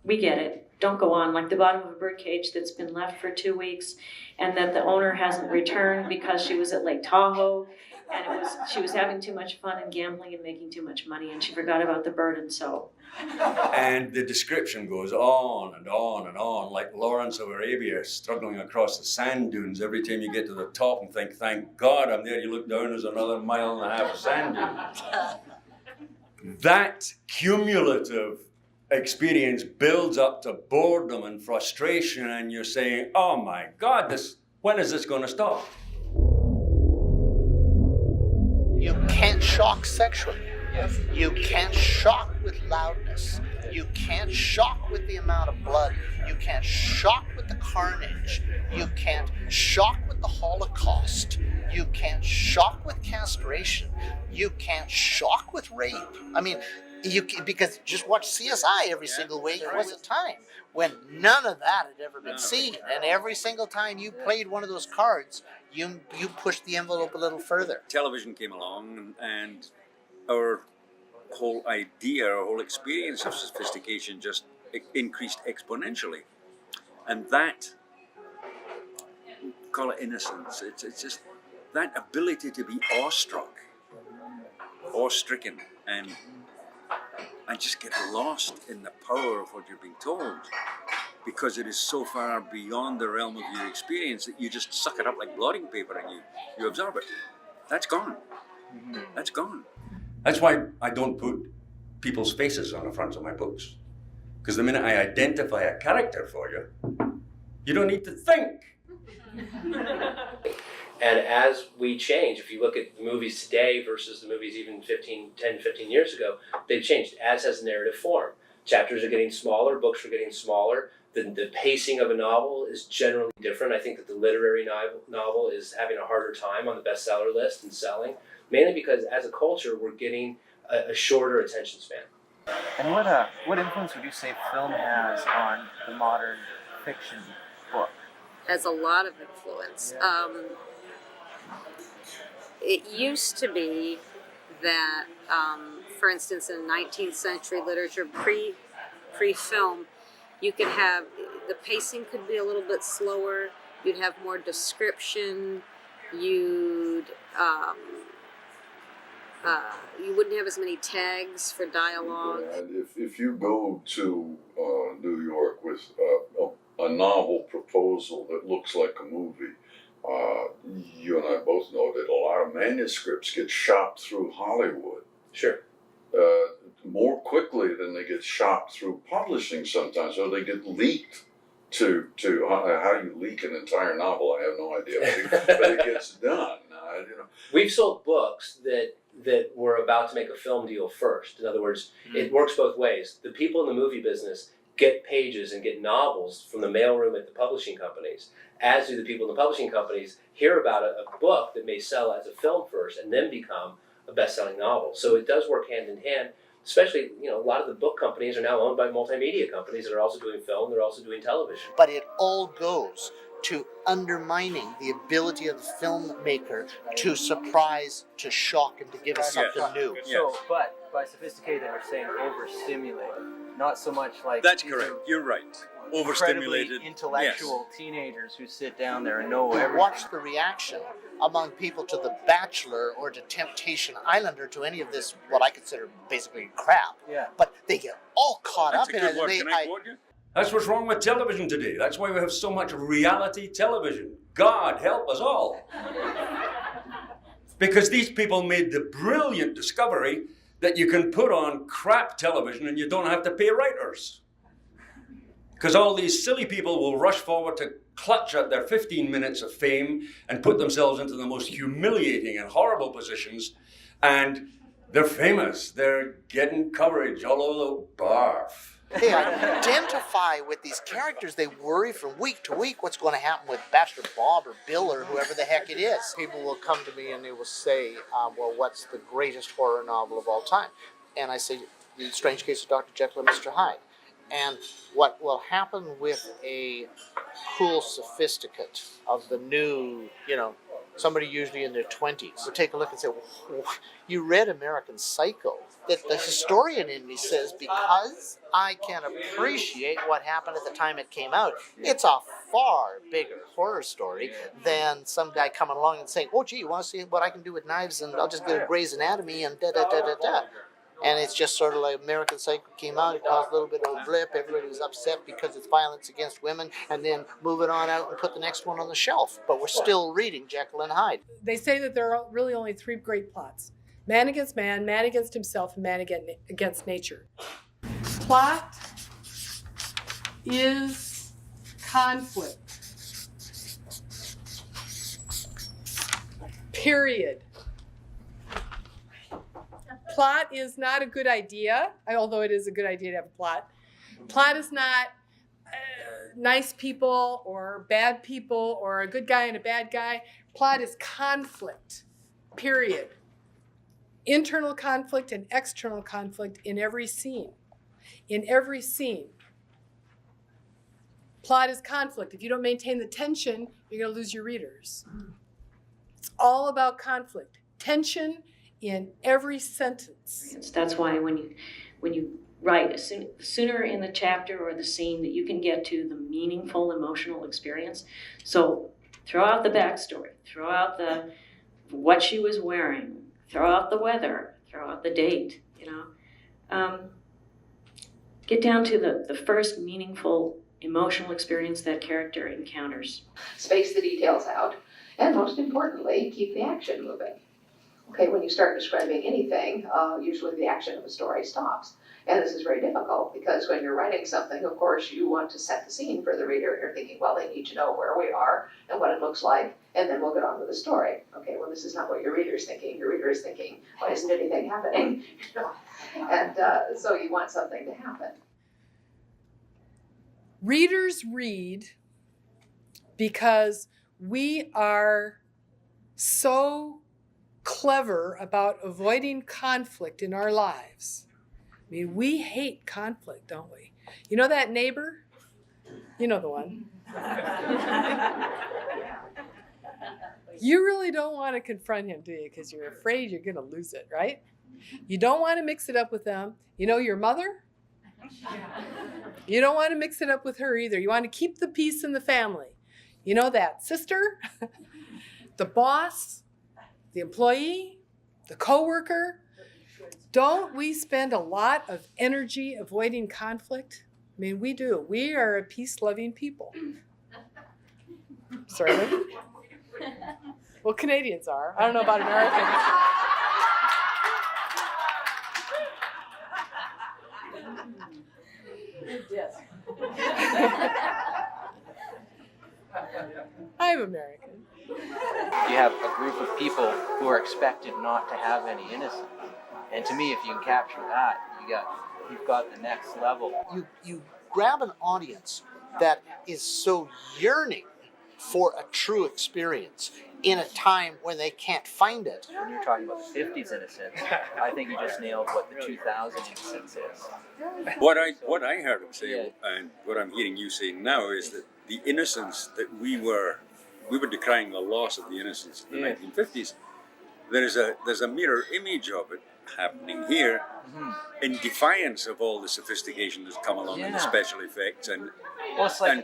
We get it. Don't go on like the bottom of a birdcage that's been left for 2 weeks and that the owner hasn't returned because she was at Lake Tahoe and she was having too much fun and gambling and making too much money and she forgot about the bird and so. And the description goes on and on and on, like Lawrence of Arabia struggling across the sand dunes. Every time you get to the top and think, thank God I'm there, you look down, there's another 1.5 miles of sand dunes. That cumulative experience builds up to boredom and frustration, and you're saying, oh my God, when is this going to stop? You can't shock sexually. You can't shock with loudness. You can't shock with the amount of blood. You can't shock with the carnage. You can't shock with the Holocaust. You can't shock with castration. You can't shock with rape. I mean, because just watch CSI every single week. There was a time when none of that had ever been seen, and every single time you played one of those cards, you pushed the envelope a little further. Television came along, and our whole idea, our whole experience of sophistication just increased exponentially. And that, call it innocence, it's just that ability to be awestruck, awe-stricken, and just get lost in the power of what you're being told, because it is so far beyond the realm of your experience that you just suck it up like blotting paper and you absorb it. That's gone. That's gone. That's why I don't put people's faces on the fronts of my books. Because the minute I identify a character for you, you don't need to think. And as we change, if you look at the movies today versus the movies even 10, 15 years ago, they've changed, as has narrative form. Chapters are getting smaller, books are getting smaller. The pacing of a novel is generally different. I think that the literary novel is having a harder time on the bestseller list and selling, mainly because as a culture, we're getting a shorter attention span. And what influence would you say film has on the modern fiction book? Has a lot of influence. It used to be that, for instance, in 19th century literature, pre-film, you could have, the pacing could be a little bit slower, you'd have more description, you wouldn't have as many tags for dialogue. And if you go to New York with a novel proposal that looks like a movie, you and I both know that a lot of manuscripts get shopped through Hollywood. Sure. More quickly than they get shopped through publishing sometimes, or they get leaked to how do you leak an entire novel? I have no idea, but it gets done. We've sold books that were about to make a film deal first. In other words, it works both ways. The people in the movie business get pages and get novels from the mailroom at the publishing companies, as do the people in the publishing companies hear about a book that may sell as a film first and then become a best-selling novel. So it does work hand in hand, especially, a lot of the book companies are now owned by multimedia companies that are also doing film, they're also doing television. But it all goes to undermining the ability of the filmmaker to surprise, to shock, and to give us something new. So, but by sophisticated, you're saying overstimulated, not so much like... That's correct, you're right. Overstimulated. Intellectual teenagers who sit down there and know everything. Watch the reaction among people to The Bachelor or to Temptation Island or to any of this, what I consider basically crap. Yeah. But they get all caught That's up a in good it. word. Can I quote you? That's what's wrong with television today. That's why we have so much reality television. God help us all. Because these people made the brilliant discovery that you can put on crap television and you don't have to pay writers. Because all these silly people will rush forward to clutch at their 15 minutes of fame and put themselves into the most humiliating and horrible positions. And they're famous. They're getting coverage all over the barf. They identify with these characters. They worry from week to week what's going to happen with Bachelor Bob or Bill or whoever the heck it is. People will come to me and they will say, well, what's the greatest horror novel of all time? And I say, The Strange Case of Dr. Jekyll and Mr. Hyde. And what will happen with a cool sophisticate of the new, somebody usually in their 20s, will take a look and say, well, you read American Psycho. That the historian in me says, because I can appreciate what happened at the time it came out, it's a far bigger horror story than some guy coming along and saying, oh, gee, you want to see what I can do with knives, and I'll just go to Grey's Anatomy and da-da-da-da-da. And it's just sort of like American Psycho came out, it caused a little bit of a blip, everybody was upset because it's violence against women, and then move it on out and put the next one on the shelf. But we're still reading Jekyll and Hyde. They say that there are really only three great plots: man against man, man against himself, and man against nature. Plot is conflict. Period. Plot is not a good idea, although it is a good idea to have a plot. Plot is not nice people or bad people or a good guy and a bad guy. Plot is conflict, period. Internal conflict and external conflict in every scene. In every scene. Plot is conflict. If you don't maintain the tension, you're going to lose your readers. It's all about conflict. Tension in every sentence. That's why when you write, sooner in the chapter or the scene that you can get to the meaningful emotional experience. So throw out the backstory, throw out what she was wearing, throw out the weather, throw out the date, get down to the first meaningful emotional experience that character encounters. Space the details out, and most importantly, keep the action moving. Okay, when you start describing anything, usually the action of a story stops. And this is very difficult because when you're writing something, of course, you want to set the scene for the reader. You're thinking, well, they need to know where we are and what it looks like, and then we'll get on with the story. Okay, well, this is not what your reader's thinking. Your reader is thinking, why isn't anything happening? And so you want something to happen. Readers read because we are so clever about avoiding conflict in our lives. I mean, we hate conflict, don't we? You know that neighbor? You know the one. You really don't want to confront him, do you? Because you're afraid you're going to lose it, right? You don't want to mix it up with them. You know your mother? You don't want to mix it up with her either. You want to keep the peace in the family. You know that sister, the boss, the employee, the coworker. Don't we spend a lot of energy avoiding conflict? I mean, we do. We are a peace-loving people. Certainly. Well, Canadians are. I don't know about Americans. Yes. I'm American. You have a group of people who are expected not to have any innocence. And to me, if you can capture that, you've got the next level. You grab an audience that is so yearning for a true experience in a time when they can't find it. When you're talking about the 50s innocence, I think you just nailed what the 2000 innocence is. What I heard him say, and what I'm hearing you say now, is that the innocence that we were decrying the loss of the innocence in the 1950s. There's a mirror image of it happening here, in defiance of all the sophistication that's come along and the special effects, and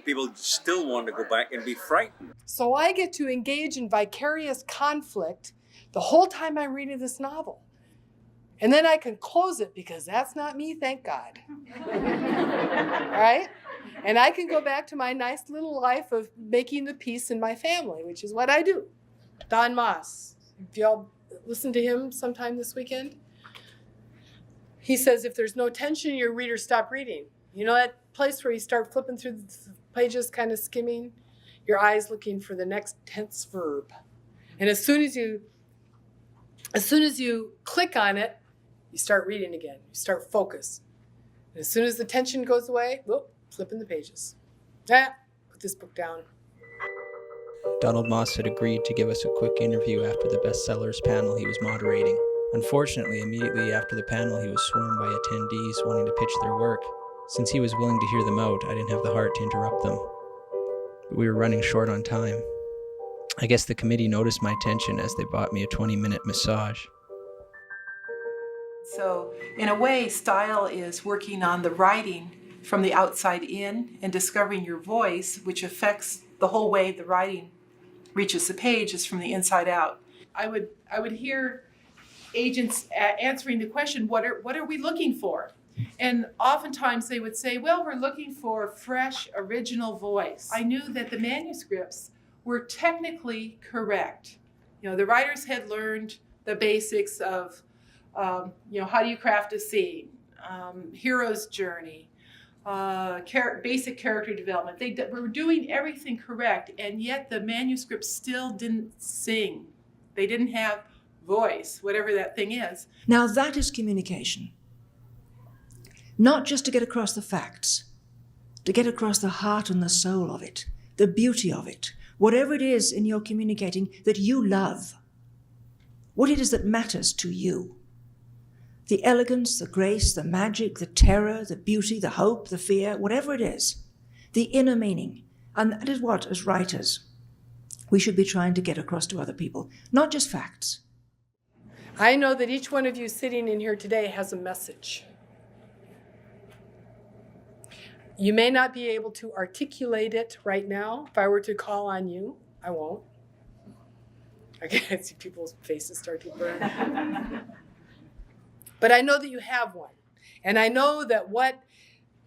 people still want to go back and be frightened. So I get to engage in vicarious conflict the whole time I'm reading this novel. And then I can close it because that's not me, thank God. Right? And I can go back to my nice little life of making the peace in my family, which is what I do. Don Moss, if y'all listen to him sometime this weekend, he says if there's no tension, your readers stop reading. You know that place where you start flipping through the pages, kind of skimming, your eyes looking for the next tense verb. And as soon as you click on it, you start reading again. You start focus. And as soon as the tension goes away, whoop, flipping the pages. Put this book down. Donald Moss had agreed to give us a quick interview after the bestsellers panel he was moderating. Unfortunately, immediately after the panel, he was swarmed by attendees wanting to pitch their work. Since he was willing to hear them out, I didn't have the heart to interrupt them. But we were running short on time. I guess the committee noticed my tension as they bought me a 20-minute massage. So, in a way, style is working on the writing from the outside in and discovering your voice, which affects the whole way the writing reaches the page is from the inside out. I would hear agents answering the question, what are we looking for? And oftentimes they would say, well, we're looking for a fresh, original voice. I knew that the manuscripts were technically correct. You know, the writers had learned the basics of, how do you craft a scene, hero's journey, basic character development. They were doing everything correct, and yet the manuscript still didn't sing. They didn't have voice, whatever that thing is. Now that is communication. Not just to get across the facts, to get across the heart and the soul of it, the beauty of it, whatever it is in your communicating that you love, what it is that matters to you. The elegance, the grace, the magic, the terror, the beauty, the hope, the fear, whatever it is, the inner meaning. And that is what, as writers, we should be trying to get across to other people, not just facts. I know that each one of you sitting in here today has a message. You may not be able to articulate it right now. If I were to call on you, I won't. I can see people's faces start to burn. But I know that you have one. And I know that what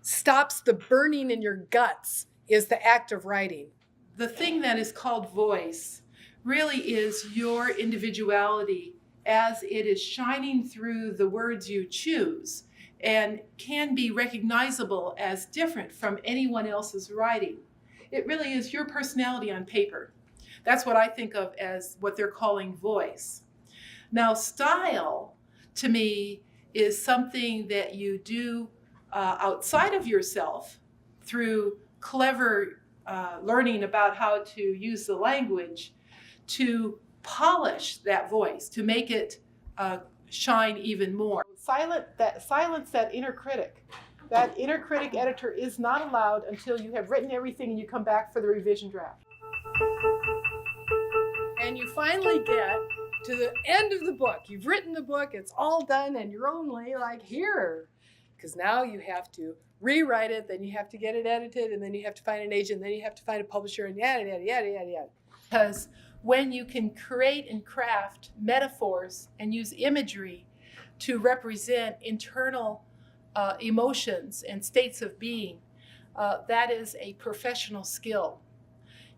stops the burning in your guts is the act of writing. The thing that is called voice really is your individuality as it is shining through the words you choose and can be recognizable as different from anyone else's writing. It really is your personality on paper. That's what I think of as what they're calling voice. Now, style, to me, is something that you do outside of yourself through clever learning about how to use the language to polish that voice, to make it shine even more. Silence that inner critic. That inner critic editor is not allowed until you have written everything and you come back for the revision draft. And you finally get to the end of the book. You've written the book, it's all done, and you're only like, here. Because now you have to rewrite it, then you have to get it edited, and then you have to find an agent, then you have to find a publisher, and yada, yada, yada, yada, yada. Because when you can create and craft metaphors and use imagery to represent internal emotions and states of being, that is a professional skill.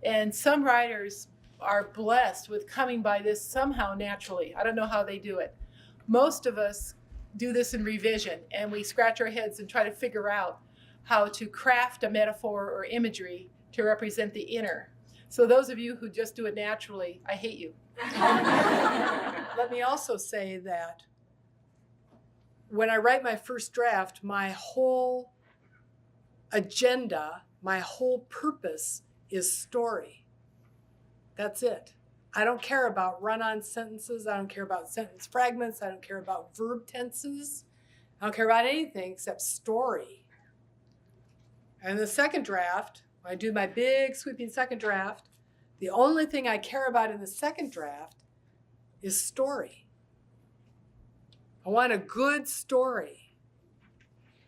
And some writers are blessed with coming by this somehow naturally. I don't know how they do it. Most of us do this in revision, and we scratch our heads and try to figure out how to craft a metaphor or imagery to represent the inner. So those of you who just do it naturally, I hate you. Let me also say that when I write my first draft, my whole agenda, my whole purpose is story. That's it. I don't care about run-on sentences. I don't care about sentence fragments. I don't care about verb tenses. I don't care about anything except story. And the second draft, when I do my big sweeping second draft, the only thing I care about in the second draft is story. I want a good story.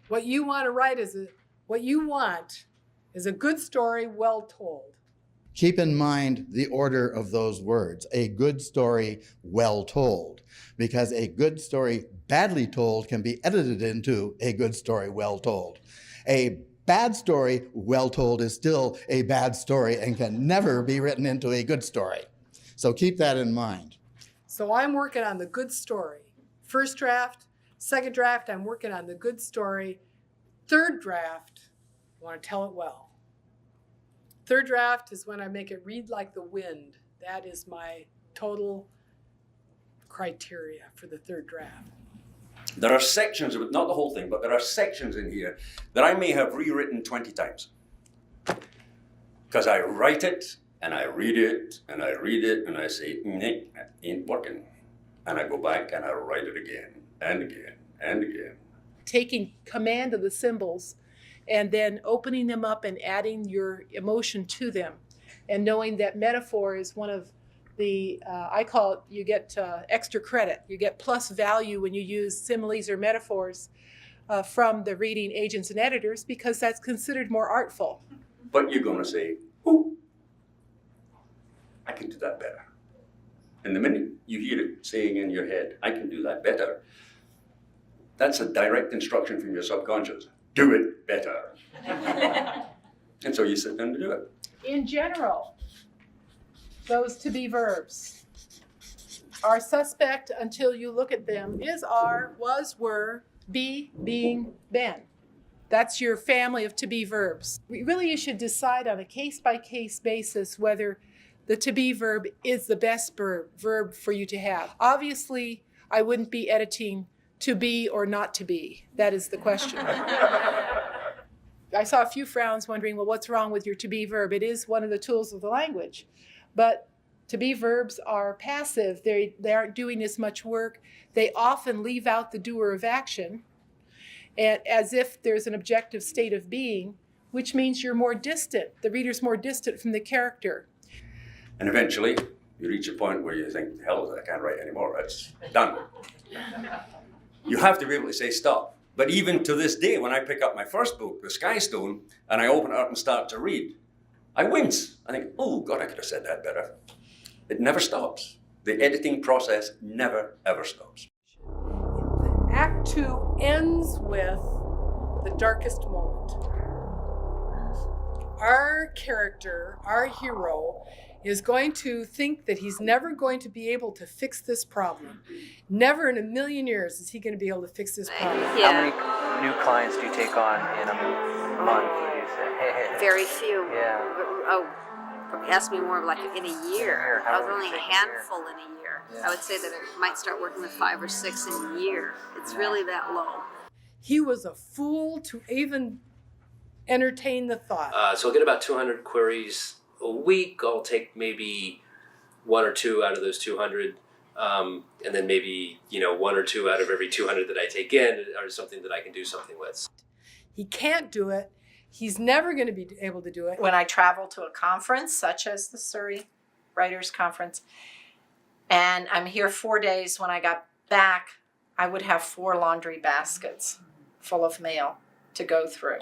What you want to write is what you want is a good story well told. Keep in mind the order of those words. A good story well told. Because a good story badly told can be edited into a good story well told. A bad story well told is still a bad story and can never be written into a good story. So keep that in mind. So I'm working on the good story. First draft, second draft, I'm working on the good story. Third draft, I want to tell it well. Third draft is when I make it read like the wind. That is my total criteria for the third draft. There are sections of it, not the whole thing, but there are sections in here that I may have rewritten 20 times. Because I write it, and I read it, and I read it, and I say, that ain't working. And I go back and I write it again, and again, and again. Taking command of the symbols and then opening them up and adding your emotion to them, and knowing that metaphor is one of the, I call it, you get extra credit. You get plus value when you use similes or metaphors from the reading agents and editors, because that's considered more artful. But you're going to say, ooh, I can do that better. And the minute you hear it saying in your head, I can do that better, that's a direct instruction from your subconscious. Do it better. And so you sit down to do it. In general, those to be verbs are suspect until you look at them. Is, are, was, were, be, being, been. That's your family of to be verbs. Really, you should decide on a case-by-case basis whether the to be verb is the best verb for you to have. Obviously, I wouldn't be editing to be or not to be. That is the question. I saw a few frowns wondering, well, what's wrong with your to be verb? It is one of the tools of the language. But to be verbs are passive. They aren't doing as much work. They often leave out the doer of action, and as if there's an objective state of being, which means you're more distant. The reader's more distant from the character. And eventually, you reach a point where you think, hell, I can't write anymore. It's done. You have to be able to say stop. But even to this day, when I pick up my first book, The Skystone, and I open it up and start to read, I wince. I think, oh, God, I could have said that better. It never stops. The editing process never, ever stops. Act 2 ends with the darkest moment. Our character, our hero, is going to think that he's never going to be able to fix this problem. Never in a million years is he going to be able to fix this problem. How many new clients do you take on in a month, would you say? Very few. Yeah. Oh, ask me more like in a year. I was only a handful in a year. Yeah. I would say that I might start working with 5 or 6 in a year. It's really that low. He was a fool to even entertain the thought. So I'll get about 200 queries a week. I'll take maybe 1 or 2 out of those 200. And then maybe, 1 or 2 out of every 200 that I take in are something that I can do something with. He can't do it. He's never going to be able to do it. When I travel to a conference, such as the Surrey Writers Conference, and I'm here 4 days, when I got back, I would have 4 laundry baskets full of mail to go through.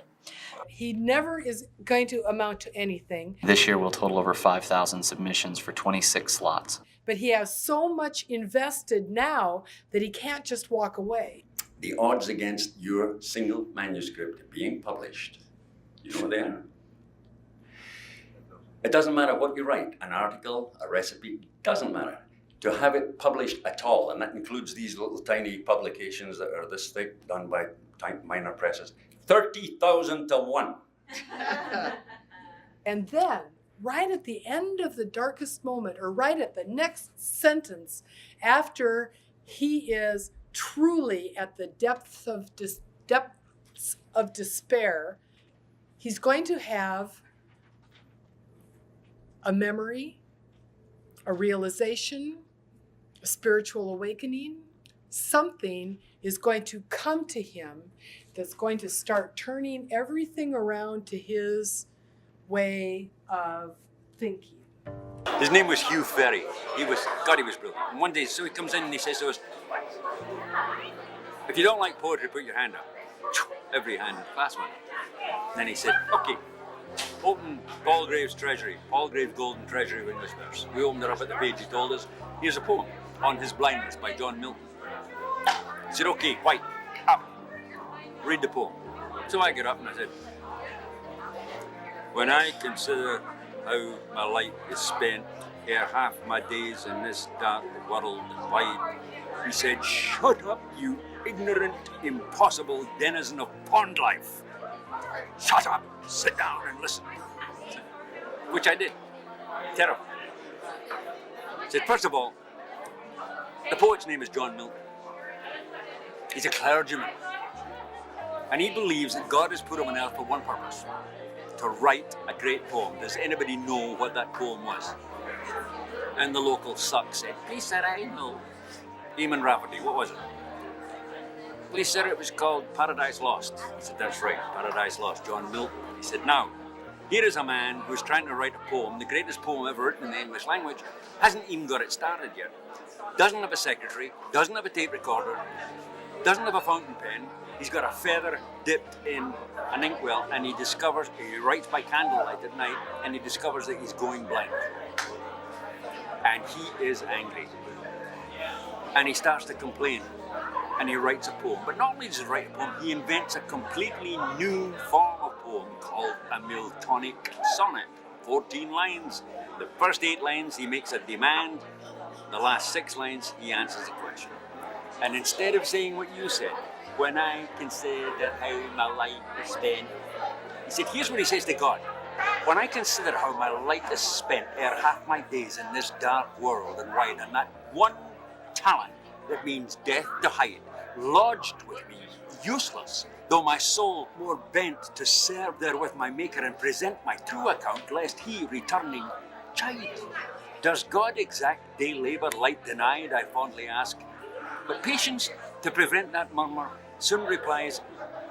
He never is going to amount to anything. This year we'll total over 5,000 submissions for 26 slots. But he has so much invested now that he can't just walk away. The odds against your single manuscript being published, you know what they are? It doesn't matter what you write, an article, a recipe, doesn't matter. To have it published at all, and that includes these little tiny publications that are this thick, done by minor presses, 30,000 to 1. And then, right at the end of the darkest moment, or right at the next sentence, after he is truly at the depths of despair, he's going to have a memory, a realization, a spiritual awakening. Something is going to come to him that's going to start turning everything around to his way of thinking. His name was Hugh Ferry. He was brilliant. And one day, so he comes in and he says to us, if you don't like poetry, put your hand up. Every hand in the class went up. Then he said, okay, open Palgrave's Treasury, Palgrave's Golden Treasury of English Verse. We opened it up at the page. He told us, here's a poem, On His Blindness by John Milton. He said, okay, Whyte, up, read the poem. So I get up and I said, when I consider how my life is spent, ere half my days in this dark world wide, he said, shut up, you ignorant, impossible denizen of pond life. Shut up, sit down and listen. Which I did. Terrible. He said, first of all, the poet's name is John Milton. He's a clergyman. And he believes that God has put him on earth for one purpose, to write a great poem. Does anybody know what that poem was? And the local suck said, please sir, I know. Eamon Rafferty, what was it? Please sir, it was called Paradise Lost. He said, that's right, Paradise Lost, John Milton. He said, now, here is a man who's trying to write a poem, the greatest poem ever written in the English language, hasn't even got it started yet. Doesn't have a secretary, doesn't have a tape recorder, doesn't have a fountain pen. He's got a feather dipped in an inkwell, and he writes by candlelight at night, and he discovers that he's going blind. And he is angry. And he starts to complain, and he writes a poem. But not only does he write a poem, he invents a completely new form of poem called a Miltonic sonnet. 14 lines. The first 8 lines, he makes a demand. The last 6 lines, he answers a question. And instead of saying what you said, when I consider how my life is spent, he said, here's what he says to God. When I consider how my life is spent ere half my days in this dark world and wide, and that one talent that means death to hide, lodged with me, useless, though my soul more bent to serve there with my Maker and present my true account, lest he, returning, chide. Does God exact day labour light denied, I fondly ask. But patience, to prevent that murmur, soon replies,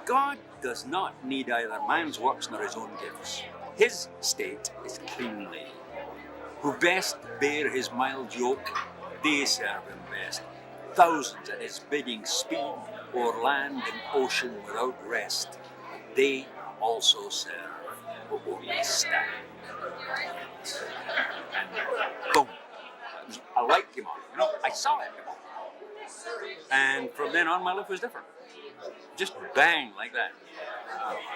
God does not need either man's works nor his own gifts. His state is kingly. Who best bear his mild yoke, they serve him best. Thousands at his bidding speed, o'er land and ocean without rest. They also serve, but only stand. And boom. A light came on. I saw it. And from then on, my life was different. Just bang, like that.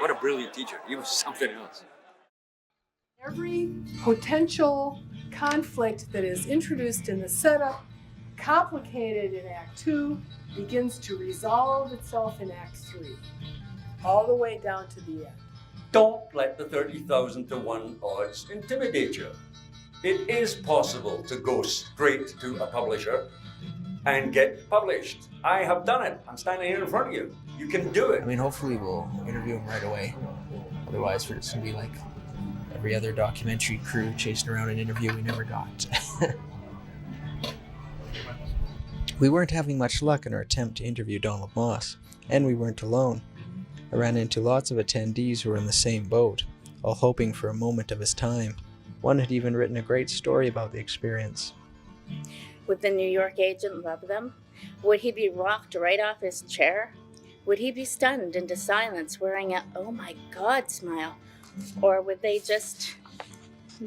What a brilliant teacher. He was something else. Every potential conflict that is introduced in the setup, complicated in Act 2, begins to resolve itself in Act 3, all the way down to the end. Don't let the 30,000 to 1 odds intimidate you. It is possible to go straight to a publisher and get published. I have done it. I'm standing here in front of you. You can do it. I mean, hopefully we'll interview him right away. Otherwise, we're just going to be like every other documentary crew chasing around an interview we never got. We weren't having much luck in our attempt to interview Donald Moss, and we weren't alone. I ran into lots of attendees who were in the same boat, all hoping for a moment of his time. One had even written a great story about the experience. Would the New York agent love them? Would he be rocked right off his chair? Would he be stunned into silence wearing a "oh my God" smile? Or would they just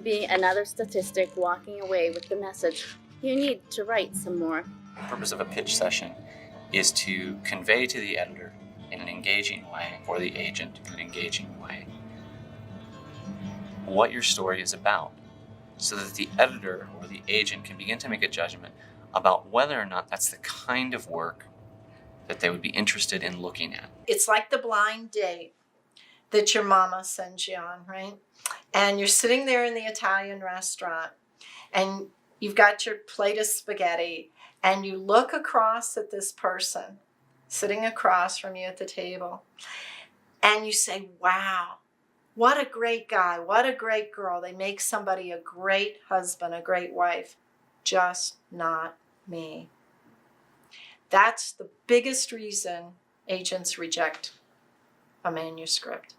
be another statistic walking away with the message, "You need to write some more"? The purpose of a pitch session is to convey to the editor in an engaging way, or the agent in an engaging way, what your story is about, so that the editor or the agent can begin to make a judgment about whether or not that's the kind of work that they would be interested in looking at. It's like the blind date that your mama sends you on, right? And you're sitting there in the Italian restaurant and you've got your plate of spaghetti and you look across at this person sitting across from you at the table and you say, wow, what a great guy, what a great girl. They make somebody a great husband, a great wife. Just not me. That's the biggest reason agents reject a manuscript.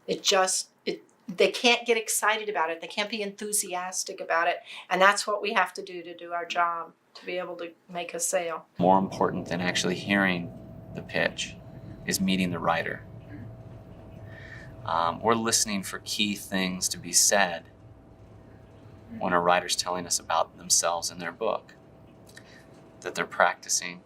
They can't get excited about it. They can't be enthusiastic about it. And that's what we have to do our job, to be able to make a sale. More important than actually hearing the pitch is meeting the writer. We're listening for key things to be said when a writer's telling us about themselves in their book. That they're practicing,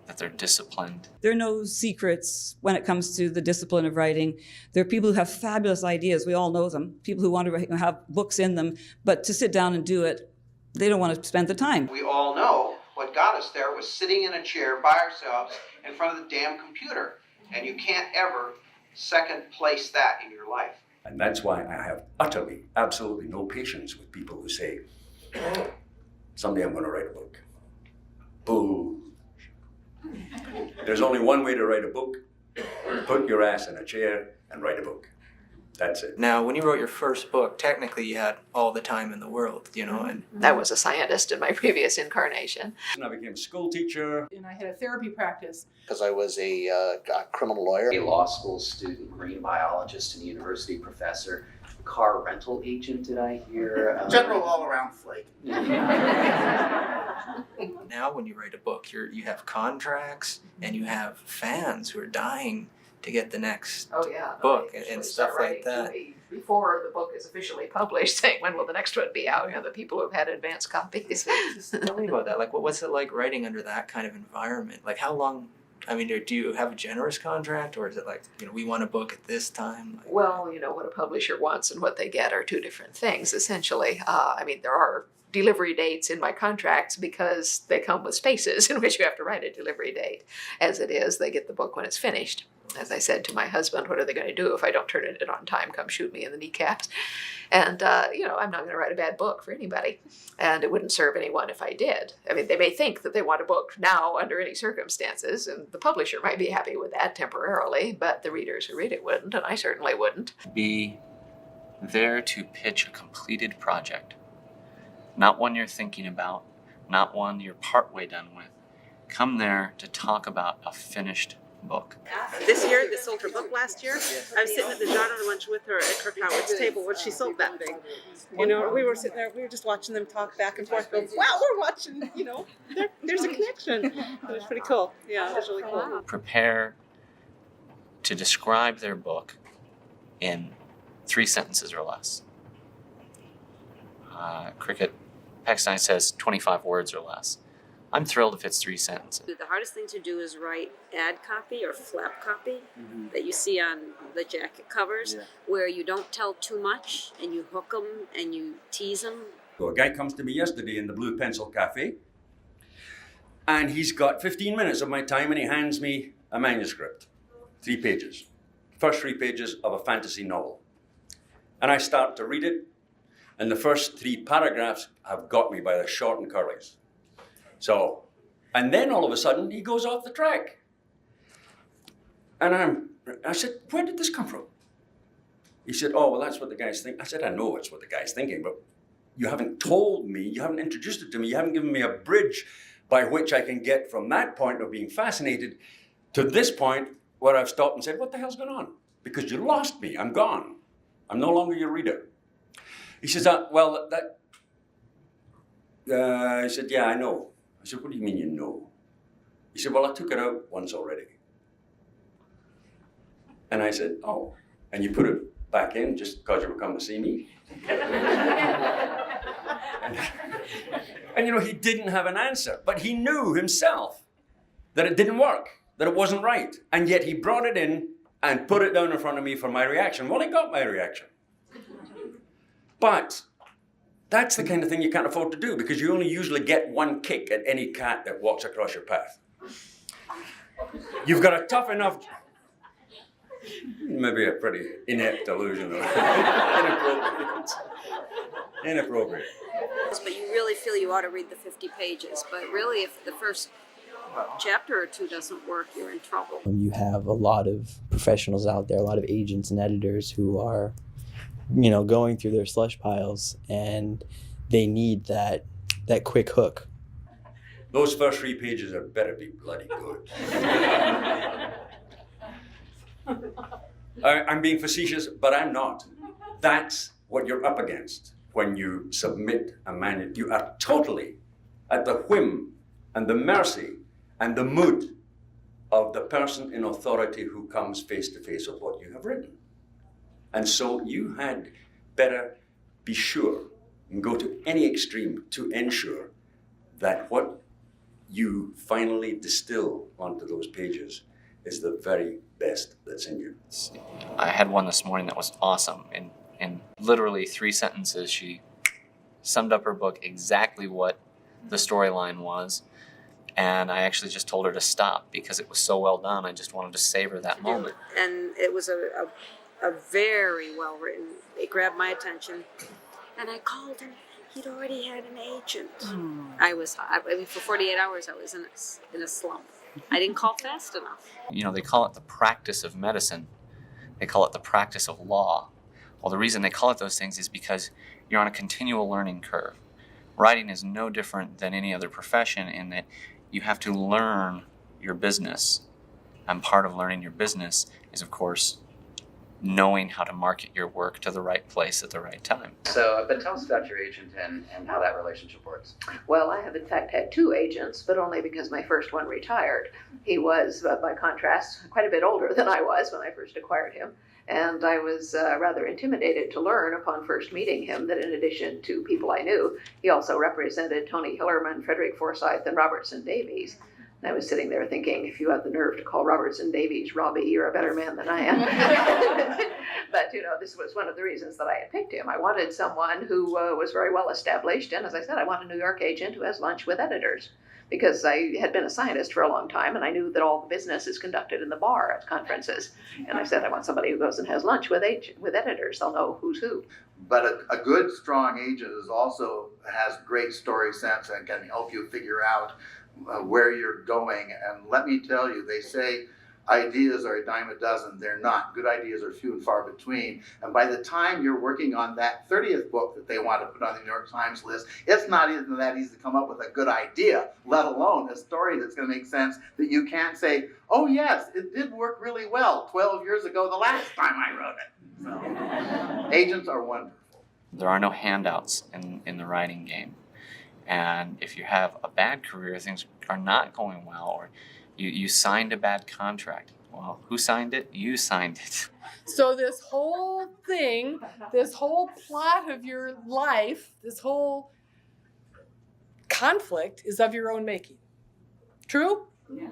that they're disciplined. There are no secrets when it comes to the discipline of writing. There are people who have fabulous ideas. We all know them. People who want to have books in them, but to sit down and do it, they don't want to spend the time. We all know what got us there was sitting in a chair by ourselves in front of the damn computer. And you can't ever second place that in your life. And that's why I have utterly, absolutely no patience with people who say, someday I'm going to write a book. Bull. There's only one way to write a book. Put your ass in a chair and write a book. That's it. Now, when you wrote your first book, technically you had all the time in the world, and I was a scientist in my previous incarnation. And I became a school teacher. And I had a therapy practice. Because I was a criminal lawyer. A law school student, marine biologist, and university professor. Car rental agent, did I hear? General all-around flake. Now when you write a book, you have contracts and you have fans who are dying to get the next book and stuff like that. Before the book is officially published, saying when will the next one be out? The people who have had advance copies. Tell me about that. Like, what's it like writing under that kind of environment? Like, how long? I mean, do you have a generous contract, or is it like, we want a book at this time? Well, what a publisher wants and what they get are two different things, essentially. There are delivery dates in my contracts because they come with spaces in which you have to write a delivery date. As it is, they get the book when it's finished. As I said to my husband, what are they going to do if I don't turn it in on time? Come shoot me in the kneecaps. And, I'm not going to write a bad book for anybody. And it wouldn't serve anyone if I did. I mean, they may think that they want a book now under any circumstances, and the publisher might be happy with that temporarily, but the readers who read it wouldn't, and I certainly wouldn't. Be there to pitch a completed project. Not one you're thinking about, not one you're partway done with. Come there to talk about a finished book. This year, they sold her book last year. I was sitting at the daughter lunch with her at Kirk Howard's table when she sold that thing. We were sitting there, we were just watching them talk back and forth, going, wow, we're watching, there's a connection. It was pretty cool. Yeah, it was really cool. Prepare to describe their book in 3 sentences or less. Cricket Peckstein says 25 words or less. I'm thrilled if it's 3 sentences. The hardest thing to do is write ad copy or flap copy that you see on the jacket covers, where you don't tell too much and you hook them and you tease them. So a guy comes to me yesterday in the Blue Pencil Cafe, and he's got 15 minutes of my time, and he hands me a manuscript, 3 pages. First 3 pages of a fantasy novel. And I start to read it, and the first 3 paragraphs have got me by the short and curlies. So, and then all of a sudden he goes off the track. And I said, where did this come from? He said, oh, well, that's what the guy's thinking. I said, I know it's what the guy's thinking, but you haven't told me, you haven't introduced it to me, you haven't given me a bridge by which I can get from that point of being fascinated to this point where I've stopped and said, what the hell's going on? Because you lost me, I'm gone. I'm no longer your reader. He says, I said, yeah, I know. I said, what do you mean you know? He said, well, I took it out once already. And I said, oh, and you put it back in just because you were coming to see me? and he didn't have an answer, but he knew himself that it didn't work, that it wasn't right. And yet he brought it in and put it down in front of me for my reaction. Well, he got my reaction. But that's the kind of thing you can't afford to do, because you only usually get one kick at any cat that walks across your path. You've got a tough enough, maybe a pretty inept illusion, or inappropriate. But you really feel you ought to read the 50 pages. But really, if the first chapter or 2 doesn't work, you're in trouble. You have a lot of professionals out there, a lot of agents and editors who are going through their slush piles, and they need that quick hook. Those first 3 pages are better be bloody good. I'm being facetious, but I'm not. That's what you're up against when you submit a manuscript. You are totally at the whim and the mercy and the mood of the person in authority who comes face to face with what you have written. And so you had better be sure and go to any extreme to ensure that what you finally distill onto those pages is the very best that's in you. I had one this morning that was awesome. In literally 3 sentences, she summed up her book exactly what the storyline was. And I actually just told her to stop because it was so well done. I just wanted to savor that moment. And it was a very well written. It grabbed my attention, and I called him. He'd already had an agent. I mean, for 48 hours, I was in a slump. I didn't call fast enough. They call it the practice of medicine. They call it the practice of law. Well, the reason they call it those things is because you're on a continual learning curve. Writing is no different than any other profession in that you have to learn your business. And part of learning your business is, of course, knowing how to market your work to the right place at the right time. So, but tell us about your agent and how that relationship works. Well, I have in fact had 2 agents, but only because my first one retired. He was, by contrast, quite a bit older than I was when I first acquired him. And I was rather intimidated to learn upon first meeting him that in addition to people I knew, he also represented Tony Hillerman, Frederick Forsyth, and Robertson Davies. And I was sitting there thinking, if you had the nerve to call Roberts and Davies Robbie, you're a better man than I am. But, this was one of the reasons that I had picked him. I wanted someone who was very well established. And as I said, I want a New York agent who has lunch with editors. Because I had been a scientist for a long time, and I knew that all the business is conducted in the bar at conferences. And I said, I want somebody who goes and has lunch with editors. They'll know who's who. But a good, strong agent also has great story sense and can help you figure out where you're going. And let me tell you, they say ideas are a dime a dozen. They're not. Good ideas are few and far between. And by the time you're working on that 30th book that they want to put on the New York Times list, it's not even that easy to come up with a good idea, let alone a story that's going to make sense that you can't say, oh yes, it did work really well 12 years ago the last time I wrote it. So, agents are wonderful. There are no handouts in the writing game. And if you have a bad career, things are not going well, or you signed a bad contract. Well, who signed it? You signed it. So this whole thing, this whole plot of your life, this whole conflict is of your own making. True? Yeah.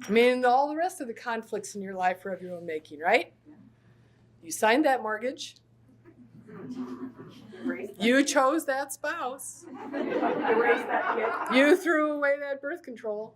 I mean, all the rest of the conflicts in your life are of your own making, right? You signed that mortgage. You chose that spouse. Erase that kid. You threw away that birth control.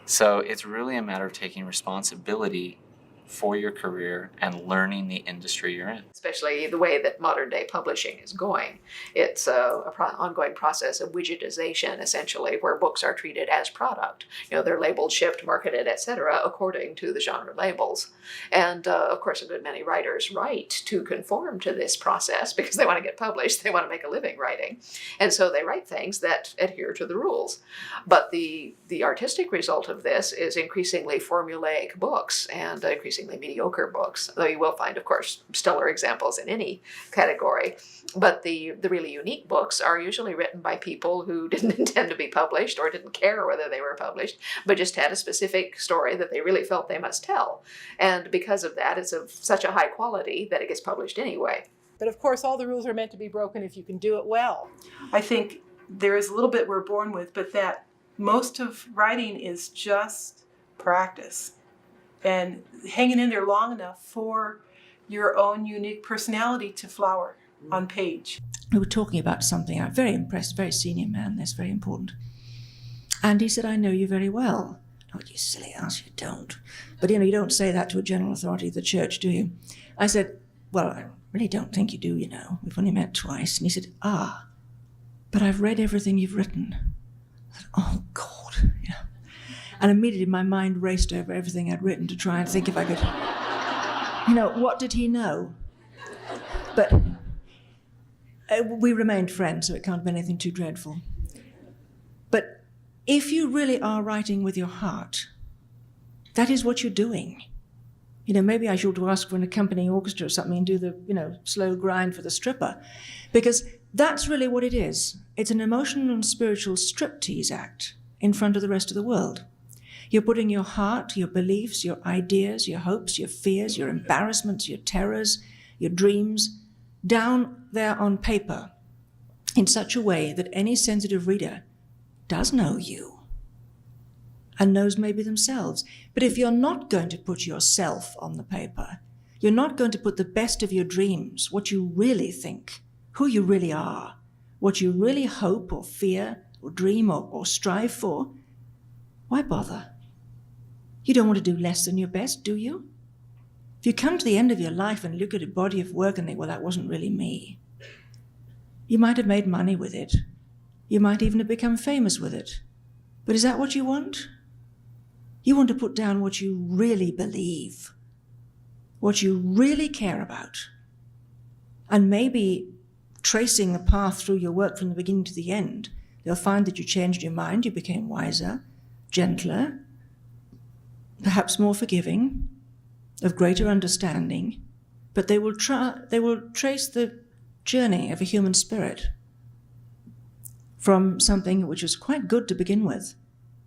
So it's really a matter of taking responsibility for your career and learning the industry you're in. Especially the way that modern day publishing is going. It's an ongoing process of widgetization, essentially, where books are treated as product. They're labeled, shipped, marketed, etc., according to the genre labels. And of course, a good many writers write to conform to this process because they want to get published. They want to make a living writing. And so they write things that adhere to the rules. But the artistic result of this is increasingly formulaic books and increasingly mediocre books, though you will find, of course, stellar examples in any category. But the really unique books are usually written by people who didn't intend to be published or didn't care whether they were published, but just had a specific story that they really felt they must tell. And because of that, it's of such a high quality that it gets published anyway. But of course, all the rules are meant to be broken if you can do it well. I think there is a little bit we're born with, but that most of writing is just practice and hanging in there long enough for your own unique personality to flower on page. We were talking about something. I'm very impressed, very senior man, that's very important. And he said, I know you very well. Oh, you silly ass, you don't. But you don't say that to a general authority of the church, do you? I said, well, I really don't think you do, We've only met twice. And he said, but I've read everything you've written. I said, oh, God, And immediately my mind raced over everything I'd written to try and think if I could, what did he know? But we remained friends, so it can't be anything too dreadful. But if you really are writing with your heart, that is what you're doing. Maybe I should ask for an accompanying orchestra or something and do the, slow grind for the stripper. Because that's really what it is. It's an emotional and spiritual striptease act in front of the rest of the world. You're putting your heart, your beliefs, your ideas, your hopes, your fears, your embarrassments, your terrors, your dreams, down there on paper in such a way that any sensitive reader does know you and knows maybe themselves. But if you're not going to put yourself on the paper, you're not going to put the best of your dreams, what you really think, who you really are, what you really hope or fear or dream or strive for, why bother? You don't want to do less than your best, do you? If you come to the end of your life and look at a body of work and think, well, that wasn't really me, you might have made money with it. You might even have become famous with it. But is that what you want? You want to put down what you really believe, what you really care about. And maybe tracing a path through your work from the beginning to the end, they'll find that you changed your mind, you became wiser, gentler, perhaps more forgiving, of greater understanding, but they will trace the journey of a human spirit from something which is quite good to begin with,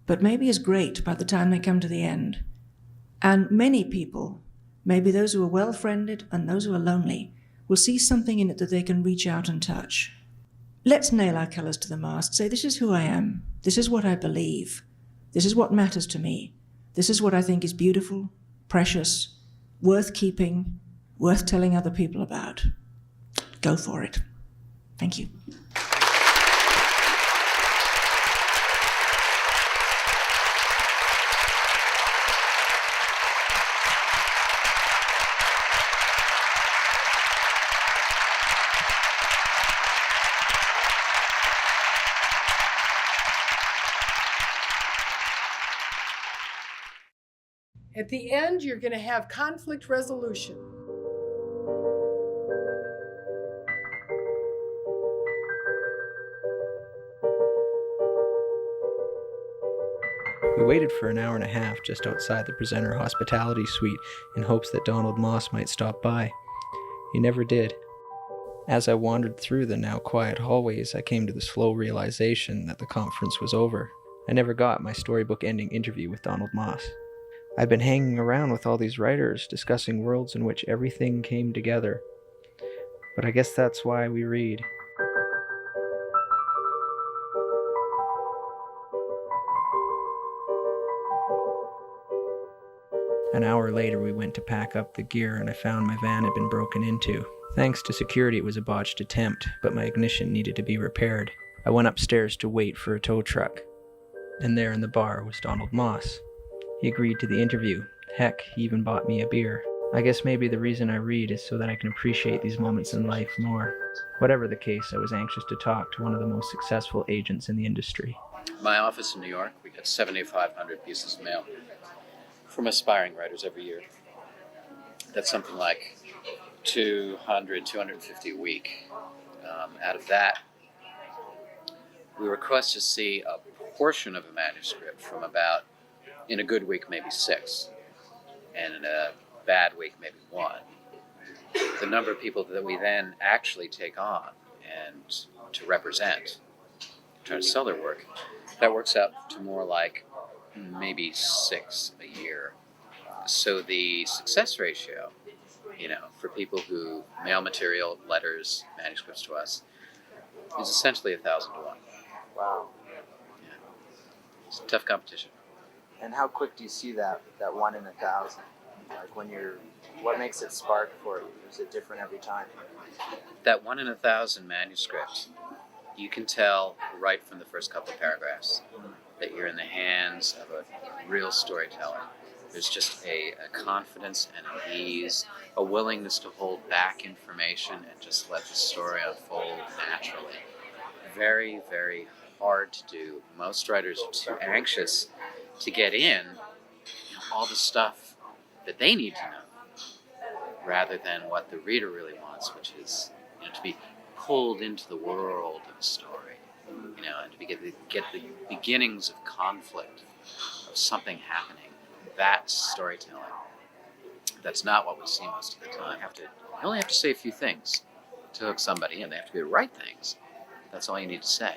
but maybe is great by the time they come to the end. And many people, maybe those who are well-friended and those who are lonely, will see something in it that they can reach out and touch. let's nail our colours to the mast. Say, this is who I am. This is what I believe. This is what matters to me. This is what I think is beautiful, precious, worth keeping, worth telling other people about. Go for it. Thank you. At the end, you're going to have conflict resolution. We waited for an hour and a half just outside the presenter hospitality suite in hopes that Donald Moss might stop by. He never did. As I wandered through the now quiet hallways, I came to the slow realization that the conference was over. I never got my storybook ending interview with Donald Moss. I've been hanging around with all these writers, discussing worlds in which everything came together. But I guess that's why we read. An hour later, we went to pack up the gear, and I found my van had been broken into. Thanks to security, it was a botched attempt, but my ignition needed to be repaired. I went upstairs to wait for a tow truck. And there in the bar was Donald Moss. He agreed to the interview. Heck, he even bought me a beer. I guess maybe the reason I read is so that I can appreciate these moments in life more. Whatever the case, I was anxious to talk to one of the most successful agents in the industry. My office in New York, we get 7,500 pieces of mail from aspiring writers every year. That's something like 200, 250 a week. Out of that, we request to see a portion of a manuscript from about, in a good week, maybe 6, and in a bad week, maybe 1. The number of people that we then actually take on and to represent, trying to sell their work, that works out to more like maybe 6 a year. So the success ratio, for people who mail material, letters, manuscripts to us, is essentially 1,000 to 1. Wow. Yeah. It's a tough competition. And how quick do you see that 1 in 1,000? Like what makes it spark for you? Is it different every time? That 1 in 1,000 manuscript, you can tell right from the first couple of paragraphs that you're in the hands of a real storyteller. There's just a confidence and an ease, a willingness to hold back information and just let the story unfold naturally. Very, very hard to do. Most writers are too anxious to get in all the stuff that they need to know, rather than what the reader really wants, which is to be pulled into the world of a story, and to get the beginnings of conflict, of something happening. That's storytelling. That's not what we see most of the time. You only have to say a few things to hook somebody in. They have to be the right things. That's all you need to say.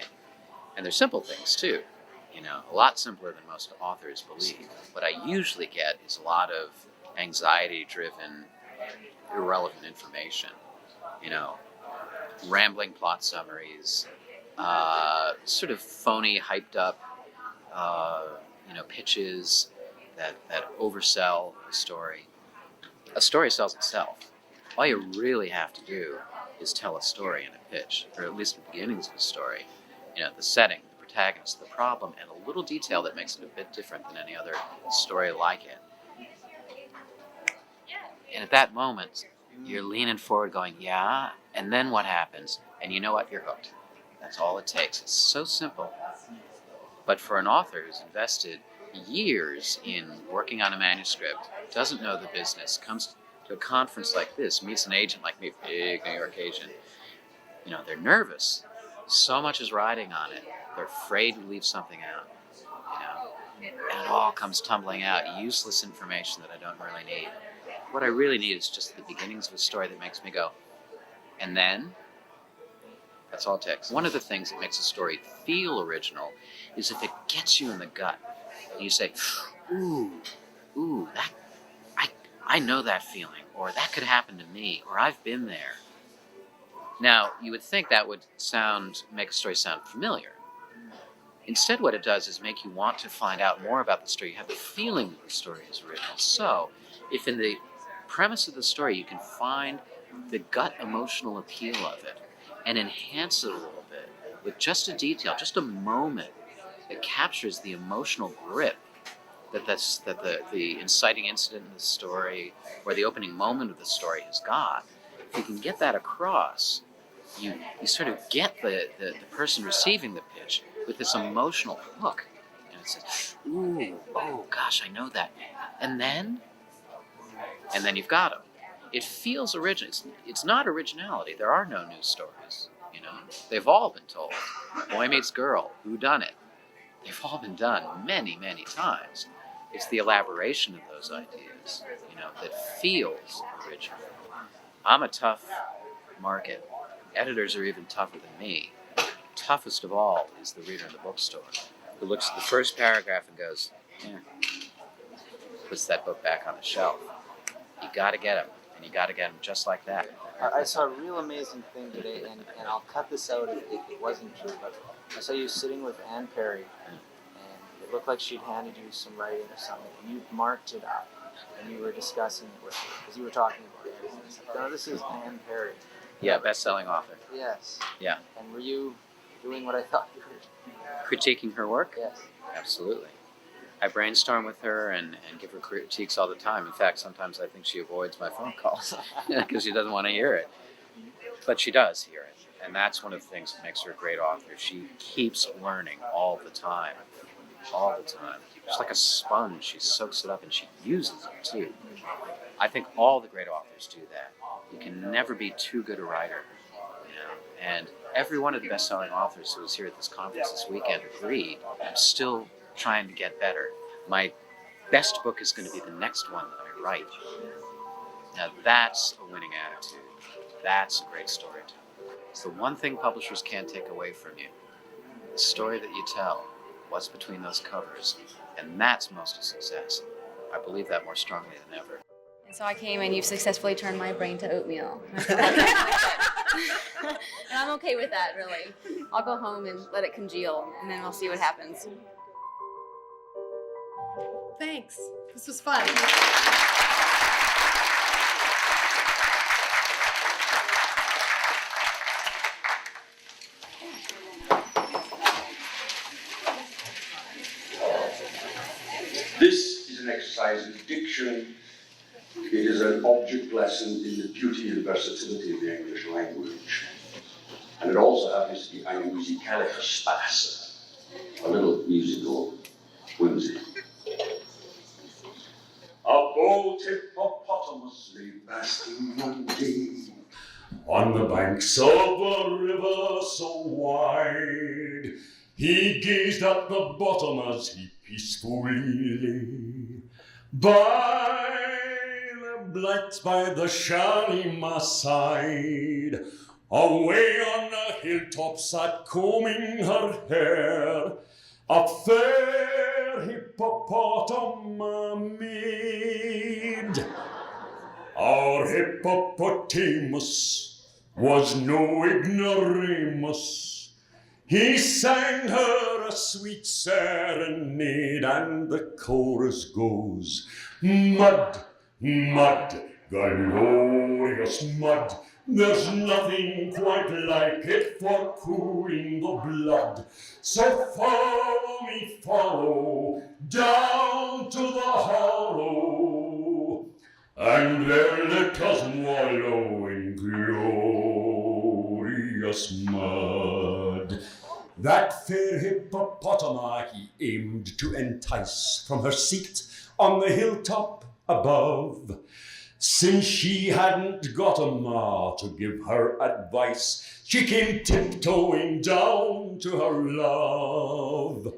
And they're simple things too. A lot simpler than most authors believe. What I usually get is a lot of anxiety-driven, irrelevant information. Rambling plot summaries, sort of phony, hyped up, pitches that oversell a story. A story sells itself. All you really have to do is tell a story in a pitch, or at least the beginnings of a story. The setting, the protagonist, the problem, and a little detail that makes it a bit different than any other story like it. And at that moment, you're leaning forward going, yeah, and then what happens? And you know what? You're hooked. That's all it takes. It's so simple. But for an author who's invested years in working on a manuscript, doesn't know the business, comes to a conference like this, meets an agent like me, big New York agent, they're nervous. So much is riding on it. They're afraid to leave something out, and it all comes tumbling out. Useless information that I don't really need. What I really need is just the beginnings of a story that makes me go, and then? That's all it takes. One of the things that makes a story feel original is if it gets you in the gut. And you say, ooh, that, I know that feeling, or that could happen to me, or I've been there. Now, you would think that would make a story sound familiar. Instead, what it does is make you want to find out more about the story. You have the feeling that the story is original. So, if in the premise of the story you can find the gut emotional appeal of it and enhance it a little bit with just a detail, just a moment that captures the emotional grip that the inciting incident in the story or the opening moment of the story has got, if you can get that across, you sort of get the person receiving the pitch with this emotional hook. And it says, ooh, oh gosh, I know that. And then you've got them. It feels original. It's not originality. There are no new stories, you know. They've all been told. Boy meets girl, who done it? They've all been done many, many times. It's the elaboration of those ideas, you know, that feels original. I'm a tough market. Editors are even tougher than me. Toughest of all is the reader in the bookstore who looks at the first paragraph and goes, puts that book back on the shelf. You got to get them, and you got to get them just like that. I saw a real amazing thing today, and I'll cut this out if it wasn't true, but I saw you sitting with Anne Perry, and it looked like she'd handed you some writing or something, and you marked it up, and you were discussing it with her, because you were talking about it. And it's like, no, this is Anne Perry. Yeah, best-selling author. Yes. Yeah. And were you doing what I thought you were? Critiquing her work? Yes. Absolutely. I brainstorm with her and give her critiques all the time. In fact, sometimes I think she avoids my phone calls because she doesn't want to hear it. But she does hear it. And that's one of the things that makes her a great author. She keeps learning all the time. All the time. Just like a sponge, she soaks it up and she uses it too. I think all the great authors do that. You can never be too good a writer, you know. And every one of the best-selling authors who was here at this conference this weekend agreed, I'm still trying to get better. My best book is going to be the next one that I write. Now that's a winning attitude. That's a great storyteller. It's the one thing publishers can't take away from you. The story that you tell, what's between those covers, and that's most of success. I believe that more strongly than ever. And so I came and you've successfully turned my brain to oatmeal. And I'm okay with that, really. I'll go home and let it congeal, and then we'll see what happens. Thanks. This was fun. This is an exercise in diction. It is an object lesson in the beauty and versatility of the English language. And it also happens to be a musicalicus spas, a little musical whimsy. A bold hippopotamus lay basking one day on the banks of a river so wide. He gazed at the bottom as he peacefully lay by the Shannara side. Away on a hilltop sat combing her hair a fair hippopotama maid. Our hippopotamus was no ignoramus. He sang her a sweet serenade, and the chorus goes, mud, mud, glorious mud. There's nothing quite like it for cooling the blood. So follow me, follow, down to the hollow, and there let us wallow in glorious mud. That fair hippopotama he aimed to entice from her seat on the hilltop above. Since she hadn't got a ma to give her advice, she came tiptoeing down to her love.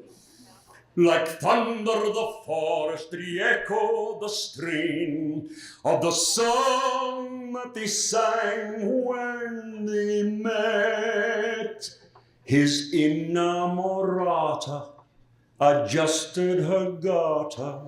Like thunder the forest re-echoed the strain of the song that they sang when they met. His inamorata adjusted her garter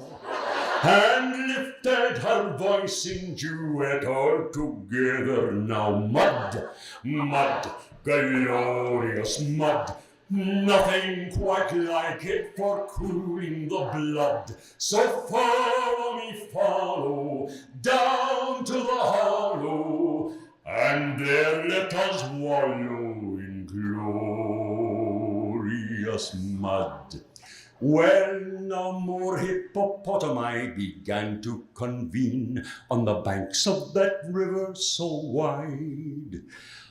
and lifted her voice in duet all together. Now mud, mud, glorious mud, nothing quite like it for cooling the blood. So follow me, follow, down to the hollow, and there let us wallow in glorious mud. Well, now more hippopotami began to convene on the banks of that river so wide.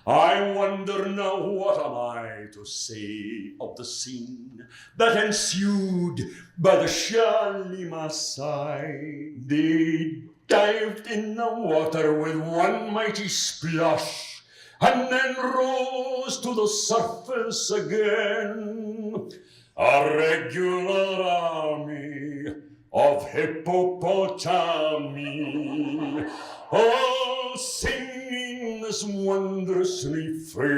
I wonder now what am I to say of the scene that ensued by the Shalima side. They dived in the water with one mighty splash, and then rose to the surface again. A regular army of hippopotami, all singing this wondrous refrain.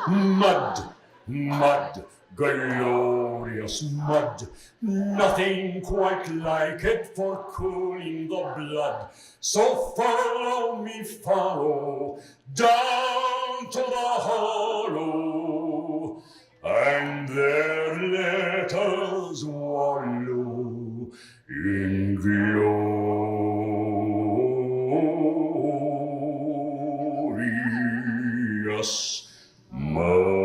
Mud, mud, glorious mud, nothing quite like it for cooling the blood. So follow me, follow, down to the hollow, and there let us wallow in glorious mud.